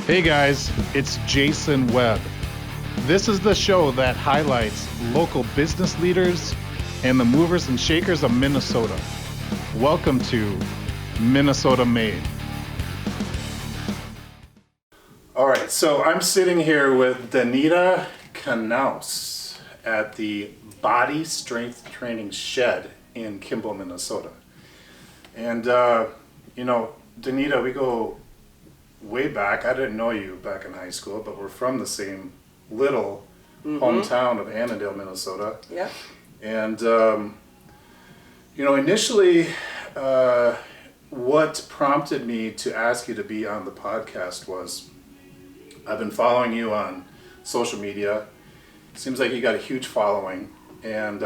Hey guys, it's Jason Webb. This is the show that highlights local business leaders and the movers and shakers of Minnesota. Welcome to Minnesota Made. All right, so I'm sitting here with Donita Knaus at the Body Strength Training Shed in Kimball, Minnesota. And, Donita, we go way back. I didn't know you back in high school, but we're from the same little hometown of Annandale, Minnesota. Yeah. And, initially, what prompted me to ask you to be on the podcast was I've been following you on social media. Seems like you got a huge following. And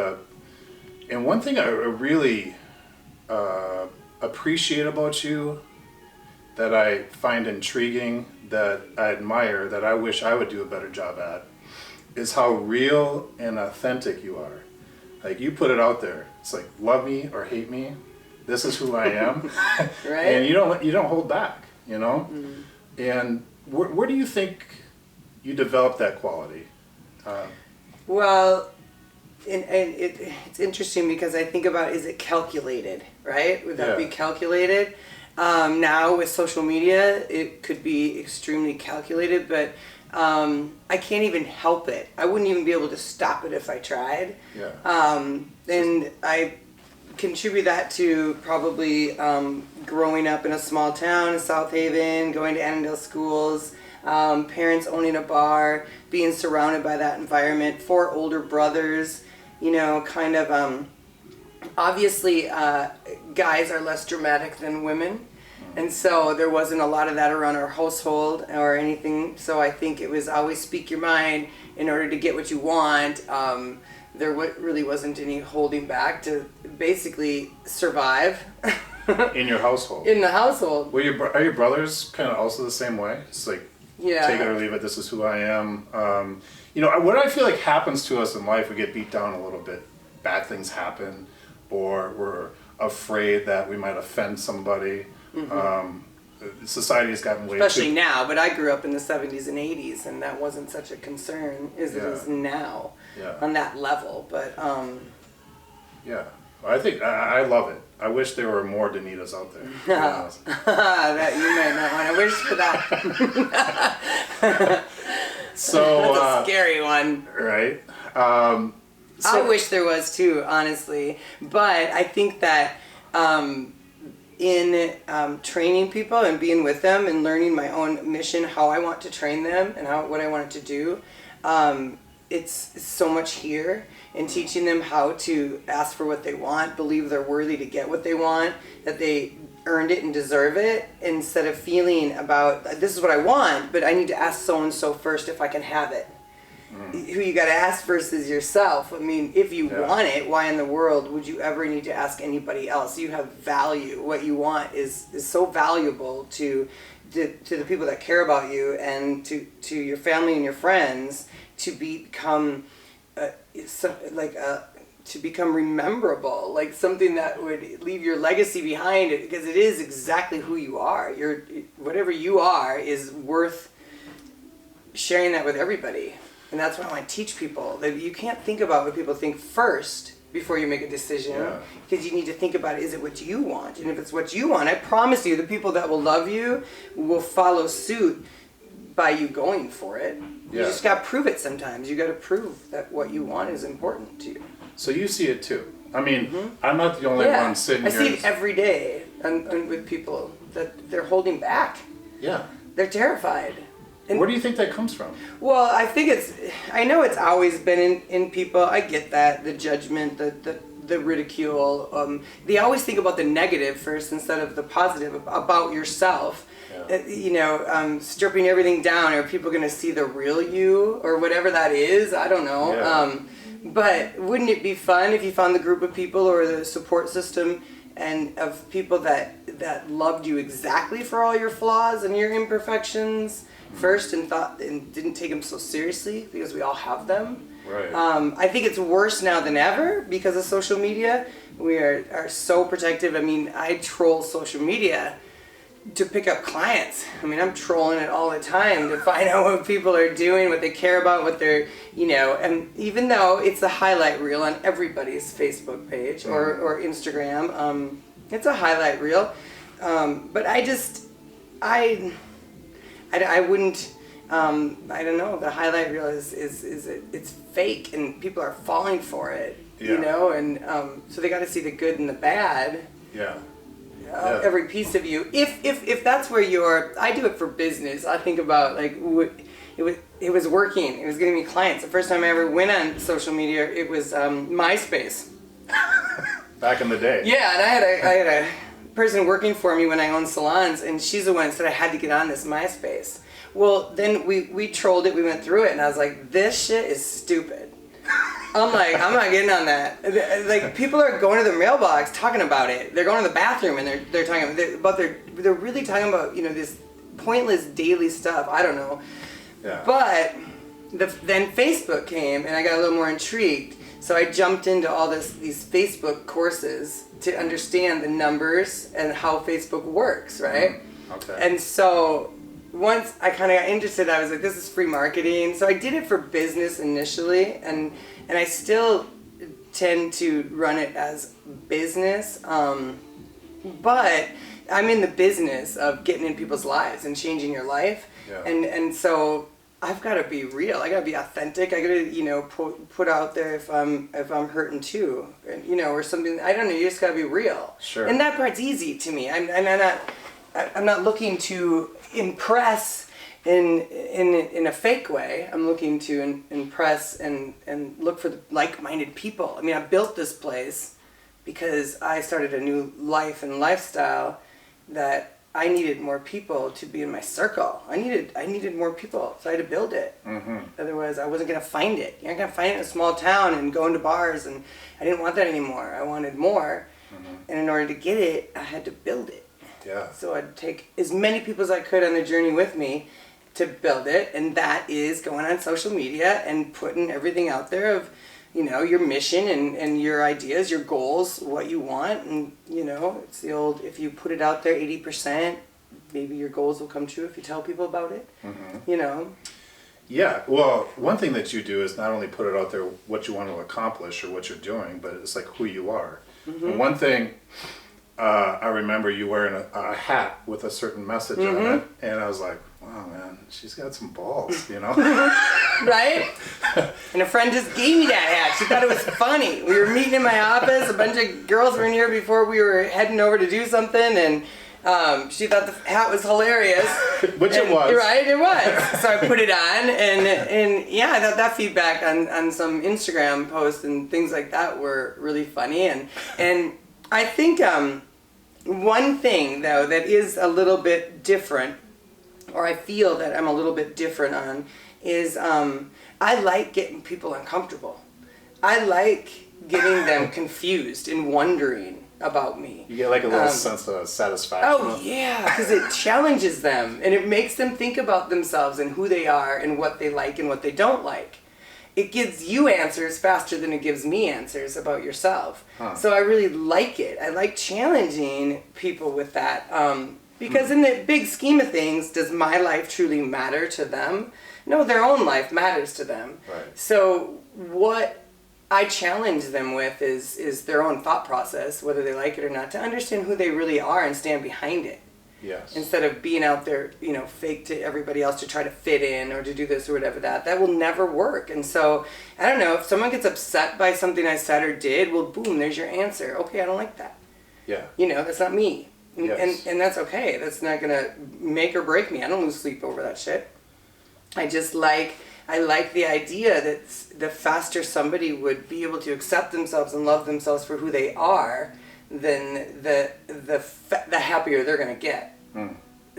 one thing I really appreciate about you, that I find intriguing, that I admire, that I wish I would do a better job at, is how real and authentic you are. Like, you put it out there. It's like, love me or hate me, this is who I am. Right. And you don't hold back, you know? Mm-hmm. And where do you think you developed that quality? Well, it's interesting because I think about, is it calculated, right? Would that be calculated? Now with social media, it could be extremely calculated, but I can't even help it. I wouldn't even be able to stop it if I tried. Yeah. And I contribute that to probably growing up in a small town in South Haven, going to Annandale schools, parents owning a bar, being surrounded by that environment, 4 older brothers, obviously, guys are less dramatic than women, and so there wasn't a lot of that around our household or anything. So I think it was always speak your mind in order to get what you want. There really wasn't any holding back to basically survive. In your household? In the household. Are your brothers kind of also the same way? It's like, take it or leave it, this is who I am. What I feel like happens to us in life, we get beat down a little bit. Bad things happen, or we're afraid that we might offend somebody. Society has gotten way especially now, but I grew up in the 70s and 80s, and that wasn't such a concern as it is now on that level. But I think I love it. I wish there were more Donitas out there. That you might not want to wish for that. So that's a scary one, right? I wish there was too, honestly. But I think that in training people and being with them and learning my own mission, how I want to train them and what I want it to do, it's so much here in teaching them how to ask for what they want, believe they're worthy to get what they want, that they earned it and deserve it, instead of feeling about, this is what I want, but I need to ask so-and-so first if I can have it. Who you got to ask first is yourself. I mean, if you want it, why in the world would you ever need to ask anybody else? You have value. What you want is so valuable to the people that care about you, and to your family and your friends, to become to become rememberable, like something that would leave your legacy behind it, because it is exactly who you are. Whatever you are is worth sharing that with everybody. And that's what I want to teach people, that you can't think about what people think first before you make a decision, because you need to think about, is it what you want? And if it's what you want, I promise you, the people that will love you will follow suit by you going for it. You just got to prove it sometimes. You got to prove that what you want is important to you. So you see it too. I mean, I'm not the only one sitting here. I see it every day and with people that they're holding back. Yeah. They're terrified. And where do you think that comes from? Well, I think I know it's always been in people. I get that, the judgment, the ridicule. They always think about the negative first instead of the positive about yourself. Stripping everything down. Are people going to see the real you or whatever that is? I don't know. Yeah. But wouldn't it be fun if you found the group of people or the support system and of people that loved you exactly for all your flaws and your imperfections first, and didn't take them so seriously, because we all have them. Right. I think it's worse now than ever because of social media. We are so protective. I mean, I troll social media to pick up clients. I mean, I'm trolling it all the time to find out what people are doing, what they care about, what they're, and even though it's a highlight reel on everybody's Facebook page or Instagram, it's a highlight reel. But I wouldn't, I don't know, the highlight reel it's fake and people are falling for it, and so they got to see the good and the bad. Yeah. Every piece of you. If that's where I do it for business. I think about like it was working. It was getting me clients. The first time I ever went on social media, it was MySpace. Back in the day. Yeah, and I had a person working for me when I owned salons, and she's the one that said I had to get on this MySpace. Well, then we trolled it. We went through it, and I was like, this shit is stupid. I'm like, I'm not getting on that. Like, people are going to the mailbox talking about it. They're going to the bathroom and they're talking about they're really talking about this pointless daily stuff. I don't know. Yeah. But then Facebook came and I got a little more intrigued. So I jumped into all these Facebook courses to understand the numbers and how Facebook works, right? Okay. And so once I kind of got interested, I was like, this is free marketing. So I did it for business initially, and I still tend to run it as business. But I'm in the business of getting in people's lives and changing your life. Yeah. And so I've got to be real. I got to be authentic. I got to, put out there if I'm hurting too, or something. I don't know. You just got to be real. Sure. And that part's easy to me. I'm not looking to impress in a fake way. I'm looking to impress and look for the like-minded people. I mean, I built this place because I started a new life and lifestyle that I needed more people to be in my circle. I needed more people, so I had to build it. Mm-hmm. Otherwise, I wasn't gonna find it. You're not gonna find it in a small town and go into bars, and I didn't want that anymore. I wanted more, and in order to get it, I had to build it. Yeah. So I'd take as many people as I could on the journey with me to build it, and that is going on social media and putting everything out there of, your mission and your ideas, your goals, what you want, and it's the old, if you put it out there 80%, maybe your goals will come true if you tell people about it. Mm-hmm. Yeah, well, one thing that you do is not only put it out there what you want to accomplish or what you're doing, but it's like who you are. Mm-hmm. And one thing, I remember you wearing a hat with a certain message on it, and I was like, wow, man, she's got some balls, Right? And a friend just gave me that hat. She thought it was funny. We were meeting in my office. A bunch of girls were in here before we were heading over to do something, and she thought the hat was hilarious. Which it was. Right, it was. So I put it on, and yeah, I thought that feedback on some Instagram posts and things like that were really funny. And I think one thing, though, that is a little bit different, or I feel that I'm a little bit different on, is I like getting people uncomfortable. I like getting them confused and wondering about me. You get like a little sense of satisfaction. Oh yeah, because it challenges them and it makes them think about themselves and who they are and what they like and what they don't like. It gives you answers faster than it gives me answers about yourself. So I really like it. I like challenging people with that. Because in the big scheme of things, does my life truly matter to them? No, their own life matters to them. Right. So what I challenge them with is their own thought process, whether they like it or not, to understand who they really are and stand behind it. Yes. Instead of being out there, fake to everybody else to try to fit in or to do this or whatever that will never work. And so, I don't know, if someone gets upset by something I said or did, well, boom, there's your answer. Okay, I don't like that. Yeah. That's not me. Yes. And that's okay. That's not gonna make or break me. I don't lose sleep over that shit. I like the idea that the faster somebody would be able to accept themselves and love themselves for who they are, then the happier they're gonna get.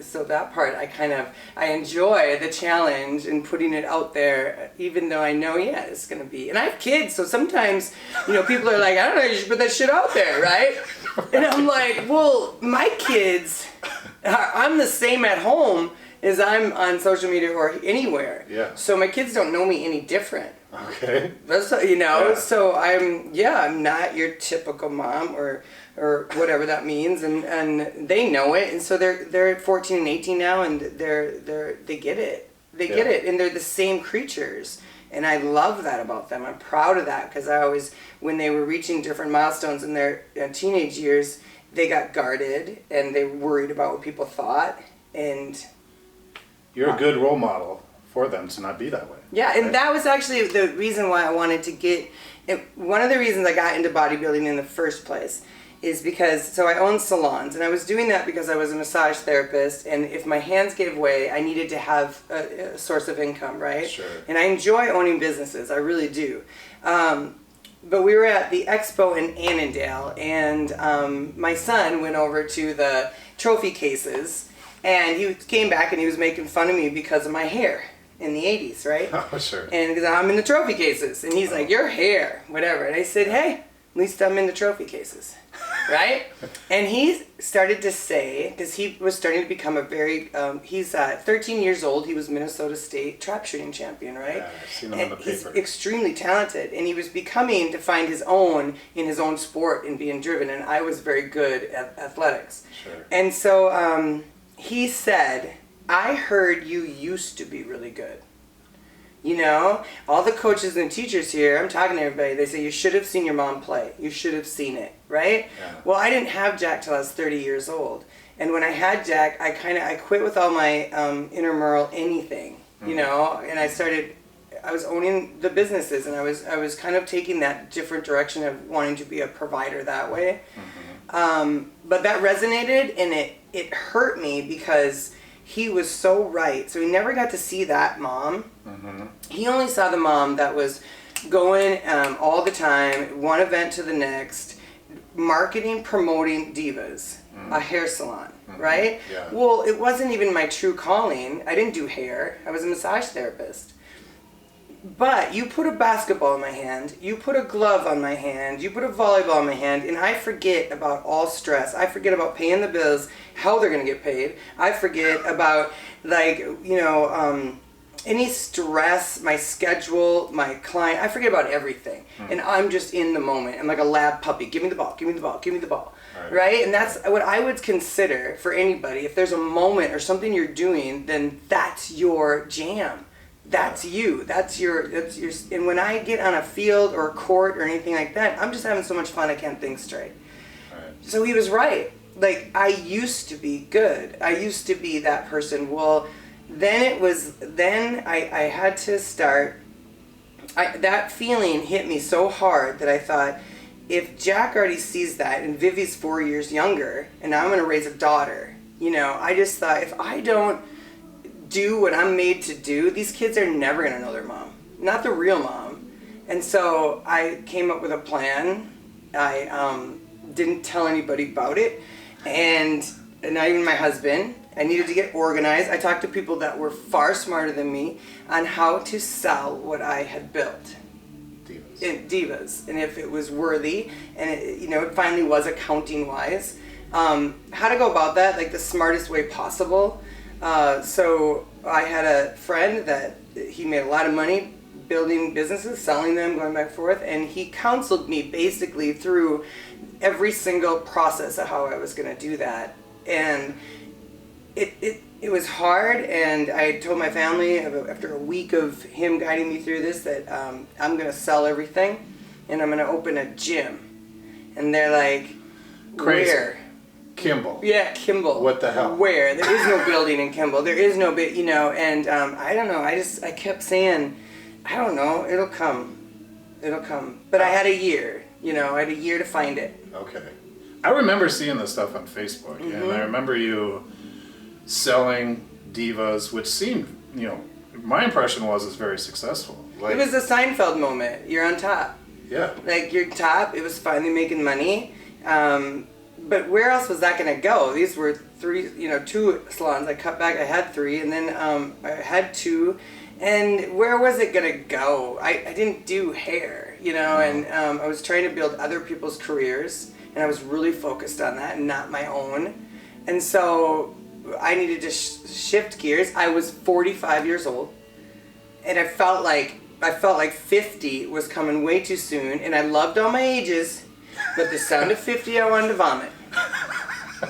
So that part, I enjoy the challenge and putting it out there, even though I know, it's gonna be. And I have kids, so sometimes, people are like, I don't know, you should put that shit out there, right? And I'm like, well, my kids, I'm the same at home as I'm on social media or anywhere. Yeah. So my kids don't know me any different. Okay. That's, so I'm not your typical mom or or whatever that means, and they know it, and so they're 14 and 18 now, and they get it. They get it, and they're the same creatures. And I love that about them. I'm proud of that, because I always, when they were reaching different milestones in their teenage years, they got guarded and they worried about what people thought. And you're a good role model for them to not be that way. Yeah, and that was actually the reason why I wanted to get. One of the reasons I got into bodybuilding in the first place is because, so I own salons, and I was doing that because I was a massage therapist, and if my hands gave way, I needed to have a source of income, right? Sure. And I enjoy owning businesses, I really do. But we were at the expo in Annandale, and my son went over to the trophy cases, and he came back and he was making fun of me because of my hair in the 80s, right? Oh, sure. And because I'm in the trophy cases, and he's like, your hair, whatever. And I said, hey, at least I'm in the trophy cases. Right? And he started to say, because he was starting to become a very, he's 13 years old. He was Minnesota State trap shooting champion, right? Yeah, I've seen him in the paper. He's extremely talented, and he was becoming to find his own in his own sport and being driven, and I was very good at athletics. Sure. And so he said, I heard you used to be really good. You know, all the coaches and teachers here, I'm talking to everybody, they say, you should have seen your mom play. You should have seen it, right? Yeah. Well, I didn't have Jack till I was 30 years old. And when I had Jack, I quit with all my intramural anything, you know, and I was owning the businesses, and I was kind of taking that different direction of wanting to be a provider that way. But that resonated, and it hurt me because he was so right. So he never got to see that mom. He only saw the mom that was going all the time, one event to the next, marketing, promoting divas, a hair salon, right? Yeah. Well, it wasn't even my true calling. I didn't do hair. I was a massage therapist. But you put a basketball in my hand, you put a glove on my hand, you put a volleyball in my hand, and I forget about all stress. I forget about paying the bills, how they're going to get paid. I forget about, like, you know, any stress, my schedule, my client. I forget about everything. And I'm just in the moment. I'm like a lab puppy. Give me the ball, give me the ball, give me the ball. Right? And that's what I would consider for anybody. If there's a moment or something you're doing, then that's your jam. That's you. That's your. And when I get on a field or a court or anything like that, I'm just having so much fun I can't think straight. So he was right. Like, I used to be good. I used to be that person. Well, then I had to start. That feeling hit me so hard that I thought, if Jack already sees that, and Vivi's 4 years younger, and I'm going to raise a daughter, you know, I just thought, if I don't do what I'm made to do, these kids are never going to know their mom, not the real mom. And so I came up with a plan. I didn't tell anybody about it, and not even my husband. I needed to get organized. I talked to people that were far smarter than me on how to sell what I had built. Divas. And if it was worthy, and it, you know, it finally was accounting wise. How to go about that, like the smartest way possible. So I had a friend that he made a lot of money building businesses, selling them, going back and forth, and he counseled me basically through every single process of how I was going to do that. And it was hard, and I told my family after a week of him guiding me through this that I'm going to sell everything and I'm going to open a gym. And they're like, crazy. Where? Kimball. Yeah, Kimball. What the hell? Where? There is no building in Kimball. There is no bit, you know, and I don't know. I kept saying, I don't know, it'll come. It'll come. But I had a year, you know, I had a year to find it. Okay. I remember seeing this stuff on Facebook, and I remember you selling divas, which seemed, you know, my impression was it's very successful. Like, It was the Seinfeld moment. You're on top. yeah. Like, you're top. It was finally making money. But where else was that going to go? These were two salons. I cut back. I had 3, and then I had 2. And where was it going to go? I didn't do hair, you know, and I was trying to build other people's careers, and I was really focused on that and not my own. And so I needed to shift gears. I was 45 years old, and I felt like 50 was coming way too soon, and I loved all my ages. But the sound of 50, I wanted to vomit.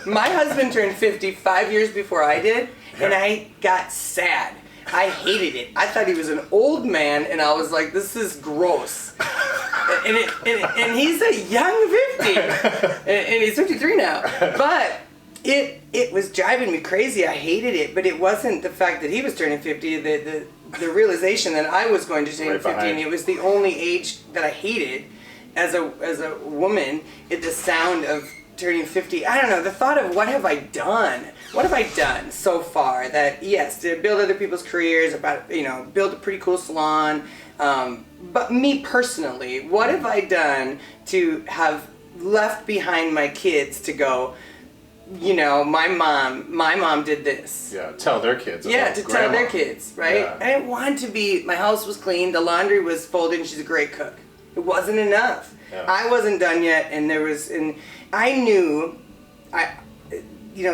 My husband turned 50 5 years before I did, and I got sad. I hated it. I thought he was an old man, and I was like, this is gross. And he's a young 50, and he's 53 now. But it was driving me crazy. I hated it, but it wasn't the fact that he was turning 50, the realization that I was going to turn 50, and it was the only age that I hated as a woman, the sound of turning 50. I don't know, the thought of what have I done? What have I done so far that, yes, to build other people's careers, about, build a pretty cool salon, but me personally, what have I done to have left behind my kids to go, my mom did this. Yeah, tell their kids. Yeah, to grandma. tell their kids, right? Yeah. I didn't want to be, my house was clean, the laundry was folded, and she's a great cook. It wasn't enough. Yeah. I wasn't done yet, and I knew,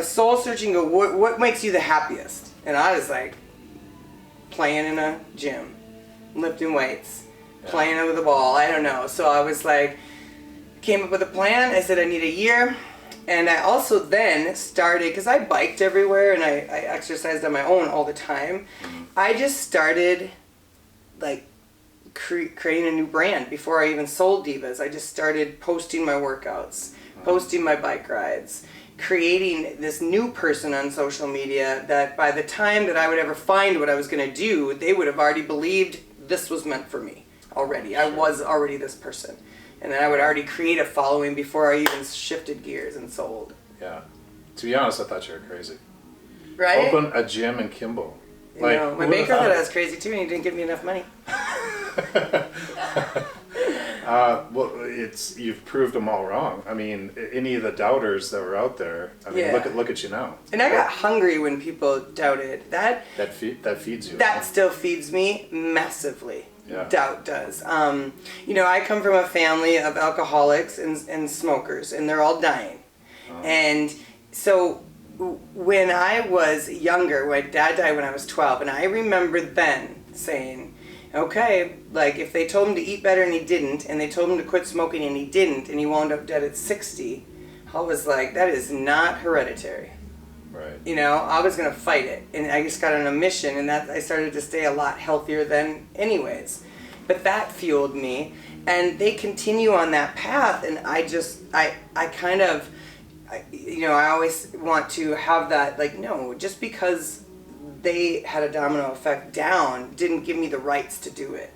soul searching, what makes you the happiest? And I was like, playing in a gym, lifting weights, playing with a ball, I don't know. So I was like, came up with a plan. I said I need a year. And I also then started, because I biked everywhere and I exercised on my own all the time. I just started like creating a new brand before I even sold Divas. I just started posting my workouts, posting my bike rides, creating this new person on social media that by the time that I would ever find what I was going to do, they would have already believed this was meant for me already. I was already this person. And then I would already create a following before I even shifted gears and sold. Yeah. To be honest, I thought you were crazy. Right? Open a gym in Kimball. My maker thought I was crazy too, and he didn't give me enough money. Well, you've proved them all wrong. I mean, any of the doubters that were out there. I mean, look at you now. And I got hungry when people doubted that. That feeds you. That still feeds me massively. Yeah. Doubt does. I come from a family of alcoholics and smokers, and they're all dying. And so when I was younger, my dad died when I was 12, and I remember then saying, okay, like if they told him to eat better and he didn't, and they told him to quit smoking and he didn't, and he wound up dead at 60, I was like, that is not hereditary. Right. I was going to fight it. And I just got on a mission, and that I started to stay a lot healthier then anyways. But that fueled me, and they continue on that path, and I always want to have that, like, no, just because they had a domino effect down didn't give me the rights to do it.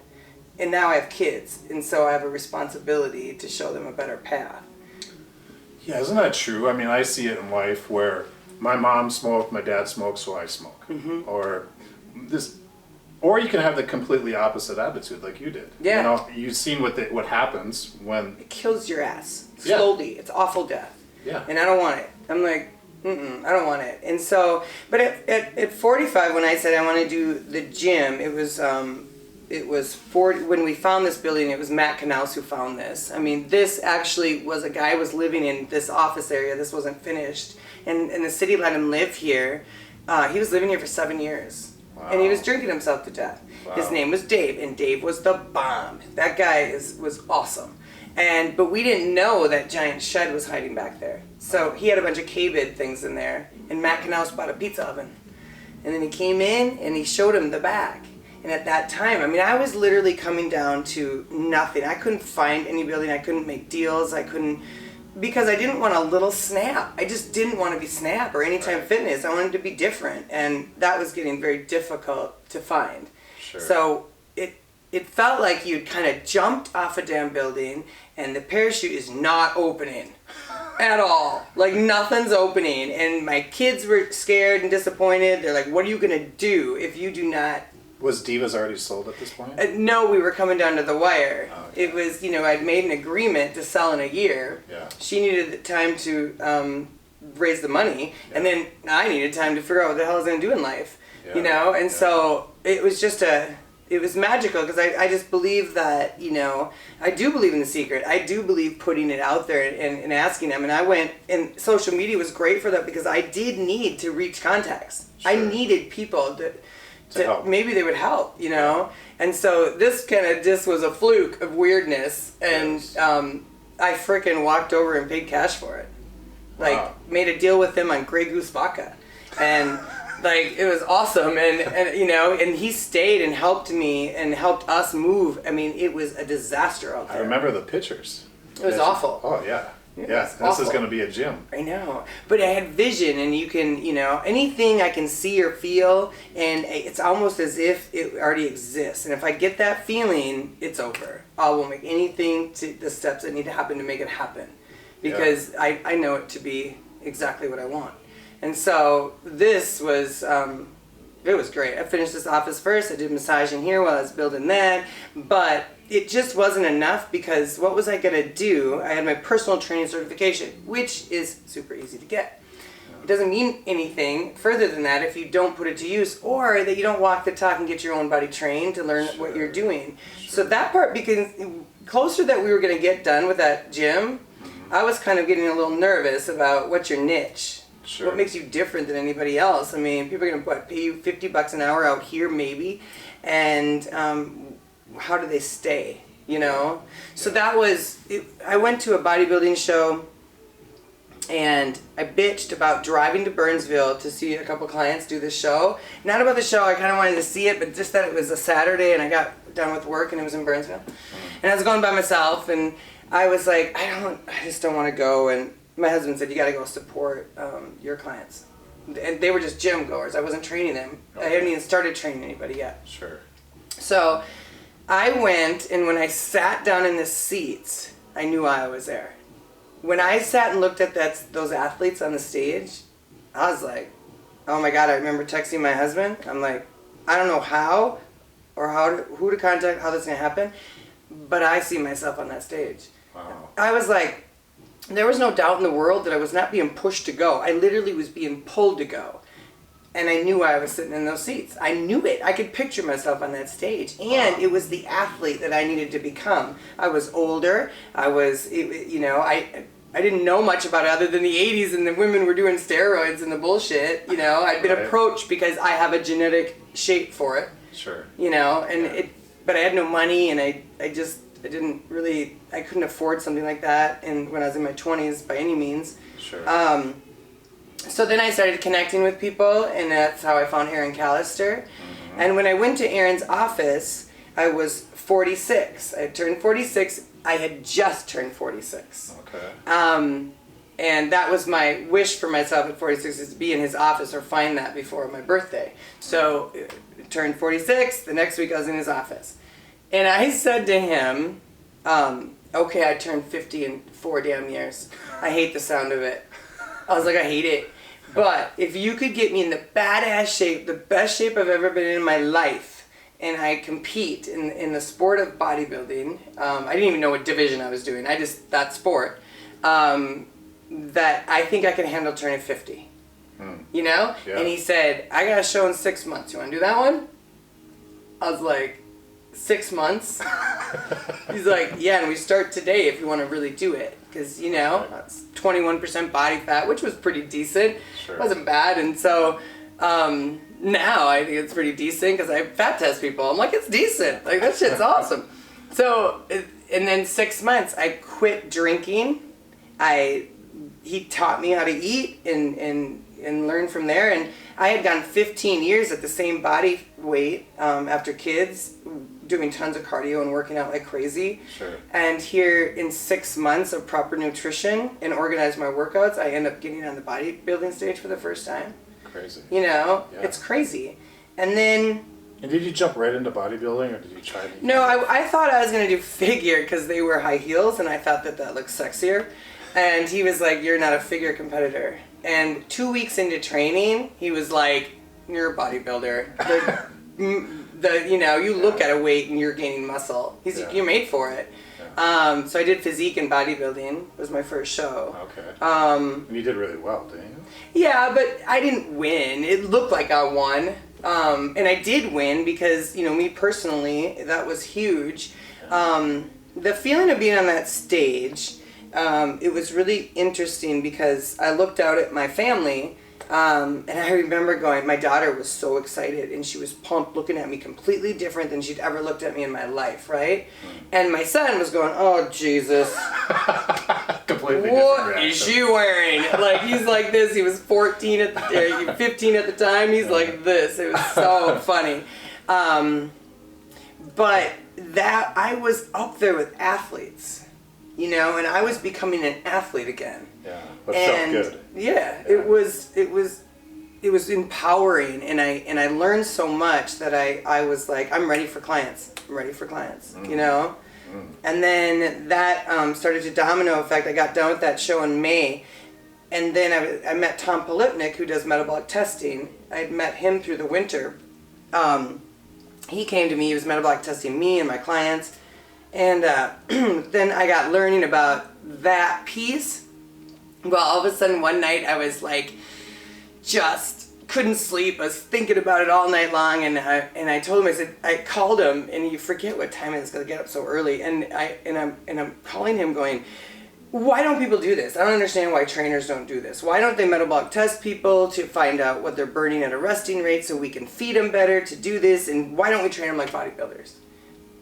And now I have kids, and so I have a responsibility to show them a better path. Yeah, isn't that true? I mean, I see it in life where my mom smoked, my dad smoked, so I smoke. Mm-hmm. Or you can have the completely opposite attitude like you did. Yeah. You've seen what happens when... It kills your ass. Slowly. Yeah. It's awful death. Yeah. And I don't want it. I'm like, I don't want it. And so, but at 45, when I said I want to do the gym, it was 40, when we found this building, it was Matt Knaus who found this. I mean, this actually was a guy was living in this office area. This wasn't finished. And the city let him live here. He was living here for 7 years. Wow. And he was drinking himself to death. Wow. His name was Dave, and Dave was the bomb. That guy was awesome. But we didn't know that giant shed was hiding back there. So he had a bunch of K-bid things in there, and Matt Knaus bought a pizza oven. And then he came in, and he showed him the back. And at that time, I mean, I was literally coming down to nothing. I couldn't find any building. I couldn't make deals. Because I didn't want a little Snap. I just didn't want to be Snap or Anytime Fitness. I wanted to be different. And that was getting very difficult to find. Sure. So it felt like you'd kind of jumped off a damn building and the parachute is not opening at all. Like nothing's opening. And my kids were scared and disappointed. They're like, what are you going to do if you do not... Was Divas already sold at this point? No, we were coming down to the wire. Oh, okay. It was, I'd made an agreement to sell in a year. Yeah. She needed the time to raise the money, and then I needed time to figure out what the hell I was going to do in life. And so it was just it was magical because I just believe that, I do believe in the secret. I do believe putting it out there and asking them. And I went, and social media was great for that because I did need to reach contacts. Sure. I needed people to help. Maybe they would help, And so this kind of just was a fluke of weirdness. And I freaking walked over and paid cash for it. Like, Wow. made a deal with him on Grey Goose vodka. And, like, it was awesome. And, you know, and he stayed and helped me and helped us move. I mean, it was a disaster out there. I remember the pictures. It was awful. Oh, yeah. It Yeah, was this awful. is going to be a gym. I know. But I had vision, and you can, you know, anything I can see or feel, and it's almost as if it already exists. And if I get that feeling, it's over. I will make anything to the steps that need to happen to make it happen. Because I know it to be exactly what I want. And so this was, it was great. I finished this office first. I did massage in here while I was building that. But it just wasn't enough because what was I going to do? I had my personal training certification, which is super easy to get. It doesn't mean anything further than that if you don't put it to use or that you don't walk the talk and get your own body trained to learn what you're doing. So that part, because closer that we were going to get done with that gym, I was kind of getting a little nervous about what's your niche. Sure. What makes you different than anybody else? I mean, people are going to pay you $50 an hour out here maybe, and how do they stay, you know? So that was, I went to a bodybuilding show, and I bitched about driving to Burnsville to see a couple clients do the show. Not about the show, I kind of wanted to see it, but just that it was a Saturday and I got done with work and it was in Burnsville. And I was going by myself, and I was like, I just don't want to go. And my husband said, you got to go support your clients. And they were just gym goers. I wasn't training them. I hadn't even started training anybody yet. Sure. So I went, and when I sat down in the seats, I knew I was there. When I sat and looked at those athletes on the stage, I was like, oh my God, I remember texting my husband. I'm like, I don't know how or who to contact, how that's going to happen, but I see myself on that stage. Wow. I was like, there was no doubt in the world that I was not being pushed to go. I literally was being pulled to go. And I knew I was sitting in those seats. I knew it. I could picture myself on that stage. And it was the athlete that I needed to become. I was older. I didn't know much about it other than the 80s and the women were doing steroids and the bullshit. You know, I'd been approached because I have a genetic shape for it. Sure. You know, and but I had no money, and I couldn't afford something like that when I was in my 20s by any means. Sure. So then I started connecting with people, and that's how I found Aaron Callister. Mm-hmm. And when I went to Aaron's office, I was 46. I turned 46. I had just turned 46. Okay. And that was my wish for myself at 46, is to be in his office or find that before my birthday. So I turned 46. The next week I was in his office. And I said to him, okay, I turned 50 in 4 damn years. I hate the sound of it. I was like, I hate it. But if you could get me in the badass shape, the best shape I've ever been in my life, and I compete in the sport of bodybuilding, I didn't even know what division I was doing. That sport, that I think I can handle turning 50. You know? Yeah. And he said, I got a show in 6 months. You want to do that one? I was like, 6 months? He's like, yeah, and we start today if you want to really do it. Because, you know, that's 21% body fat, which was pretty decent. Sure. It wasn't bad. And so now I think it's pretty decent because I fat test people. I'm like, it's decent. Like, that shit's awesome. So, and then 6 months, I quit drinking. He taught me how to eat and learn from there. And I had gone 15 years at the same body weight after kids, doing tons of cardio and working out like crazy. Sure. And here in 6 months of proper nutrition and organized my workouts, I end up getting on the bodybuilding stage for the first time. Crazy. You know, Yeah. It's crazy. And then... And did you jump right into bodybuilding, or did you try to... No, I thought I was going to do figure because they wear high heels, and I thought that looked sexier. And he was like, you're not a figure competitor. And 2 weeks into training, he was like, you're a bodybuilder. You look at a weight and you're gaining muscle. He's like, you're made for it. Yeah. So I did physique and bodybuilding. Was my first show. Okay. And you did really well, didn't you? Yeah, but I didn't win. It looked like I won. And I did win because, me personally, that was huge. The feeling of being on that stage, it was really interesting because I looked out at my family And I remember going, my daughter was so excited and she was pumped, looking at me completely different than she'd ever looked at me in my life, right? And my son was going, oh, Jesus. Completely What is she wearing? Like, he's like this. He was 15 at the time. He's like this. It was so funny. But that, I was up there with athletes, you know, and I was becoming an athlete again. Yeah, but it felt good. Yeah, it was empowering, and I learned so much that I was like, I'm ready for clients. You know? And then that started to domino effect. I got done with that show in May, and then I met Tom Polipnik, who does metabolic testing. I had met him through the winter. He came to me. He was metabolic testing me and my clients, and then I got learning about that piece. Well, all of a sudden one night I was like, just couldn't sleep. I was thinking about it all night long, and I told him, I called him, and you forget what time it is because I get up so early, and I'm calling him going, why don't people do this? I don't understand why trainers don't do this. Why don't they metabolic test people to find out what they're burning at a resting rate so we can feed them better to do this, and why don't we train them like bodybuilders?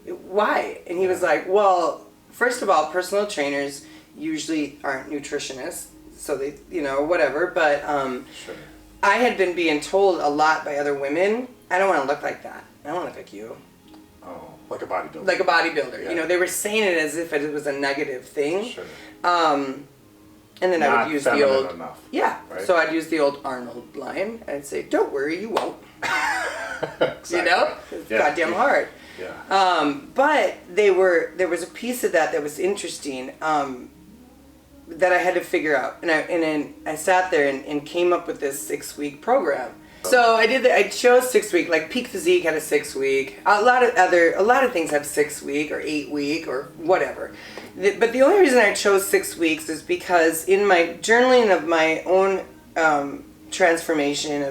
Why? And he was like, well, first of all, personal trainers usually aren't nutritionists, so they, you know, whatever, but Sure. I had been being told a lot by other women, I don't want to look like that. I don't want to look like you. Oh, like a bodybuilder. Like a bodybuilder. Yeah. You know, they were saying it as if it was a negative thing. Sure. And then I Not would use the feminine old... enough, Yeah. right? So I'd use the old Arnold line. I'd say, don't worry, you won't. Exactly. You know? It's goddamn hard. Yeah. But there was a piece of that was interesting that I had to figure out, and then I sat there and came up with this 6-week program. So I chose 6 week, like Peak Physique had a 6 week. A lot of things have 6 week or 8 week or whatever. But the only reason I chose 6 weeks is because in my journaling of my own transformation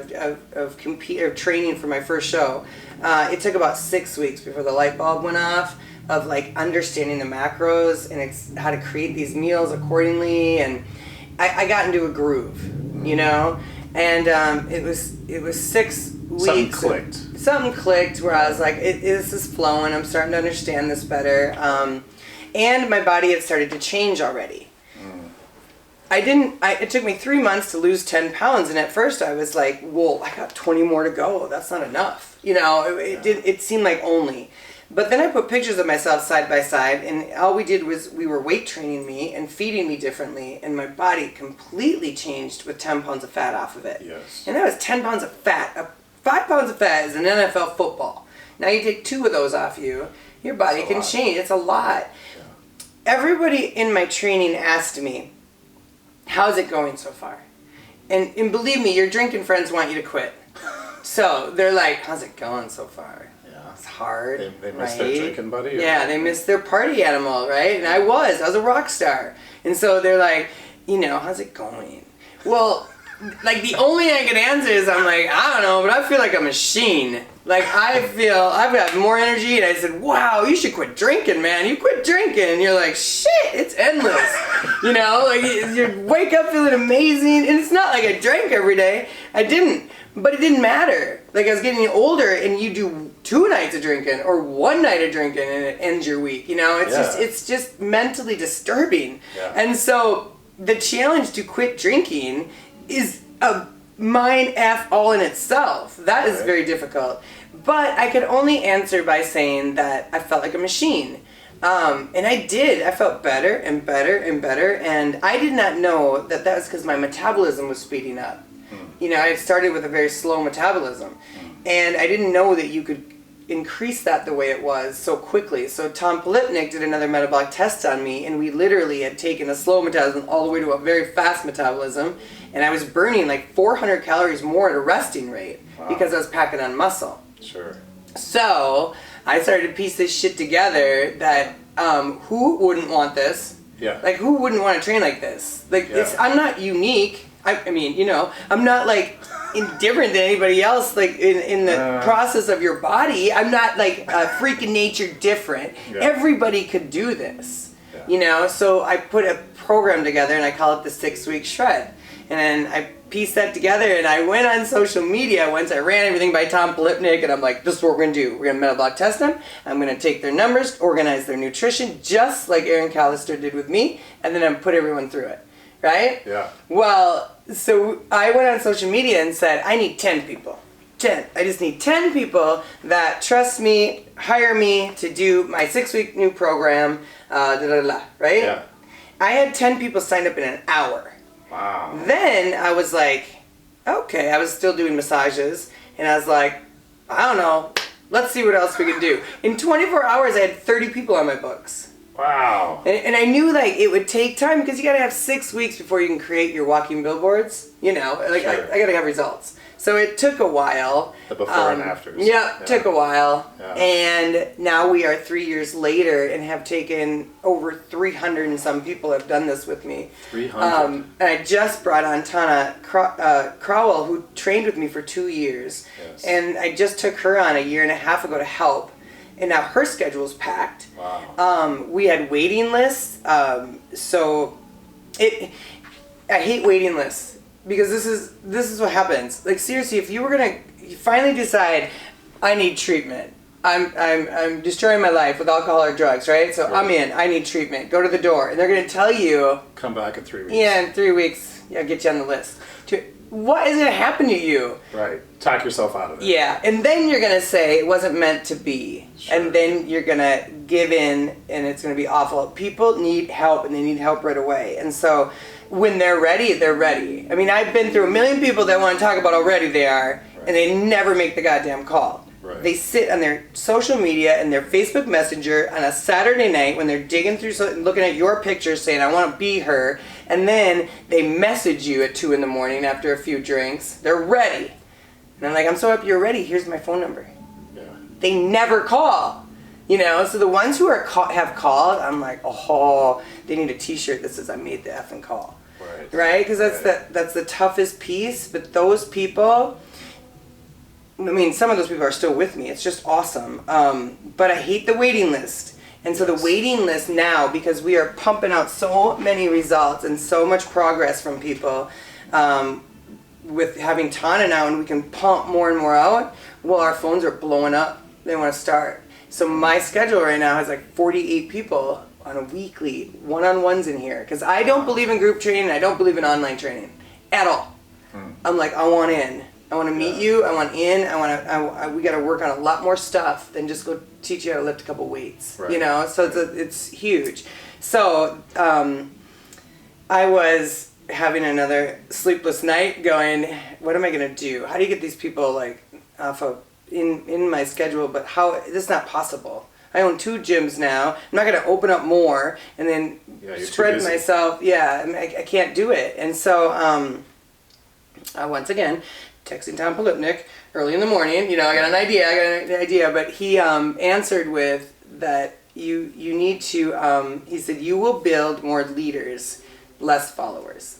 of training for my first show, it took about 6 weeks before the light bulb went off of like understanding the macros and how to create these meals accordingly, and I got into a groove, you know, and it was 6 weeks. Something clicked where I was like, this is flowing. I'm starting to understand this better, and my body had started to change already. It took me 3 months to lose 10 pounds, and at first I was like, well, I got 20 more to go. That's not enough. You know, it seemed like only. But then I put pictures of myself side by side, and all we did was we were weight training me and feeding me differently, and my body completely changed with 10 pounds of fat off of it. Yes. And that was 10 pounds of fat. 5 pounds of fat is an NFL football. Now you take 2 of those off you, your body can change. It's a lot. Yeah. Everybody in my training asked me, how's it going so far? And believe me, your drinking friends want you to quit. So they're like, how's it going so far? It's hard. They miss their drinking buddy? Yeah, they miss their party animal, right? And I was a rock star. And so they're like, you know, how's it going? Well, like the only thing I can answer is I'm like, I don't know, but I feel like a machine. Like I feel I've got more energy, and I said, wow, you should quit drinking, man. You quit drinking, and you're like, shit, it's endless. You know, like you wake up feeling amazing, and it's not like I drank every day. I didn't. But it didn't matter. Like I was getting older, and you do 2 nights of drinking or 1 night of drinking, and it ends your week. You know, it's just mentally disturbing. Yeah. And so the challenge to quit drinking is a mind F all in itself. That is very difficult. But I could only answer by saying that I felt like a machine. And I did. I felt better and better and better, and I did not know that was because my metabolism was speeding up. You know, I started with a very slow metabolism, and I didn't know that you could increase that the way it was so quickly. So Tom Polipnik did another metabolic test on me, and we literally had taken a slow metabolism all the way to a very fast metabolism, and I was burning like 400 calories more at a resting rate because I was packing on muscle. Sure. So I started to piece this shit together that who wouldn't want this? Yeah. Like who wouldn't want to train like this? Like I'm not unique. I mean, you know, I'm not like indifferent than anybody else. Like in the process of your body, I'm not like a freak of nature different. Yeah. Everybody could do this, you know. So I put a program together, and I call it the 6 week shred. And then I pieced that together, and I went on social media once I ran everything by Tom Polipnik, and I'm like, this is what we're going to do. We're going to metabolic test them. I'm going to take their numbers, organize their nutrition, just like Aaron Callister did with me, and then I'm put everyone through it. Right? Yeah. Well, so I went on social media and said, I need 10 people. 10. I just need 10 people that trust me, hire me to do my 6-week new program, right? Yeah. I had 10 people signed up in an hour. Wow. Then I was like, okay, I was still doing massages, and I was like, I don't know, let's see what else we can do. In 24 hours, I had 30 people on my books. Wow. And I knew like it would take time because you gotta have 6 weeks before you can create your walking billboards. You know, like Sure. I gotta have results. So it took a while. The before and afters. Yeah, took a while. Yeah. And now we are 3 years later and have taken over 300 and some people have done this with me. 300. And I just brought on Tana Crowell, who trained with me for 2 years. Yes. And I just took her on a year and a half ago to help. And now her schedule's packed. Wow. We had waiting lists. So I hate waiting lists because this is what happens. Like seriously, if you finally decide I need treatment. I'm destroying my life with alcohol or drugs, right? So Right. I'm in. I need treatment. Go to the door, and they're going to tell you. Come back in 3 weeks. Yeah, in 3 weeks. Yeah, get you on the list. What is going to happen to you? Right. Talk yourself out of it. Yeah, and then you're going to say it wasn't meant to be. Sure. And then you're going to give in, and it's going to be awful. People need help, and they need help right away. And so when they're ready, they're ready. I mean, I've been through a million people that want to talk about how ready they are, Right. and they never make the goddamn call. Right. They sit on their social media and their Facebook Messenger on a Saturday night when they're digging through, looking at your pictures saying, I want to be her. And then they message you at 2 in the morning after a few drinks. They're ready. And I'm like, I'm so happy you're ready. Here's my phone number. Yeah. They never call. You know, so the ones who have called, I'm like, oh, they need a t-shirt that says I made the effing call. Right. Right? Because that's the toughest piece. But those people, I mean, some of those people are still with me. It's just awesome. But I hate the waiting list. And so the waiting list now, because we are pumping out so many results and so much progress from people, with having Tana now and we can pump more and more out, well, our phones are blowing up. They want to start. So my schedule right now has like 48 people on a weekly one-on-ones in here. Because I don't believe in group training. I don't believe in online training at all. I'm like, I want in. I want to meet you. I want in. We got to work on a lot more stuff than just go teach you how to lift a couple weights. Right. You know, so it's huge. So I was having another sleepless night, going, what am I going to do? How do you get these people like off of in my schedule? But how? This is not possible. I own 2 gyms now. I'm not going to open up more and then spread myself. Yeah, I mean, I can't do it. And so once again, texting Tom Polipnik early in the morning. You know, I got an idea, but he answered with that you need to, he said, you will build more leaders, less followers.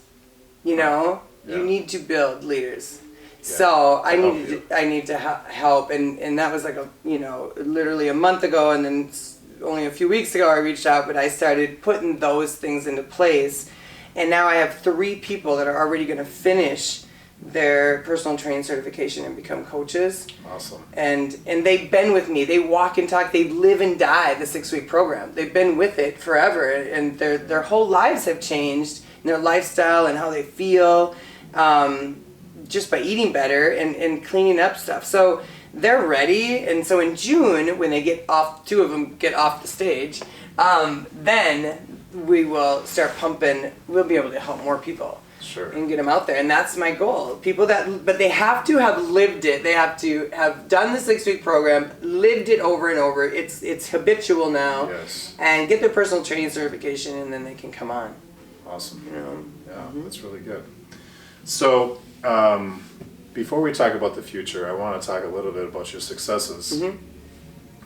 You know, you need to build leaders. Yeah. So I need to help, and that was like literally a month ago, and then only a few weeks ago I reached out, but I started putting those things into place, and now I have 3 people that are already going to finish their personal training certification and become coaches. Awesome. And they've been with me. They walk and talk. They live and die the 6-week program. They've been with it forever, and their whole lives have changed, and their lifestyle and how they feel, just by eating better and cleaning up stuff. So they're ready. And so in June, when they get off, 2 of them get off the stage, then we will start pumping. We'll be able to help more people. Sure. And get them out there, and that's my goal. People but they have to have lived it. They have to have done the 6-week program, lived it over and over. It's habitual now. Yes. And get their personal training certification, and then they can come on. Awesome. You know? Yeah, that's really good. So, before we talk about the future, I want to talk a little bit about your successes.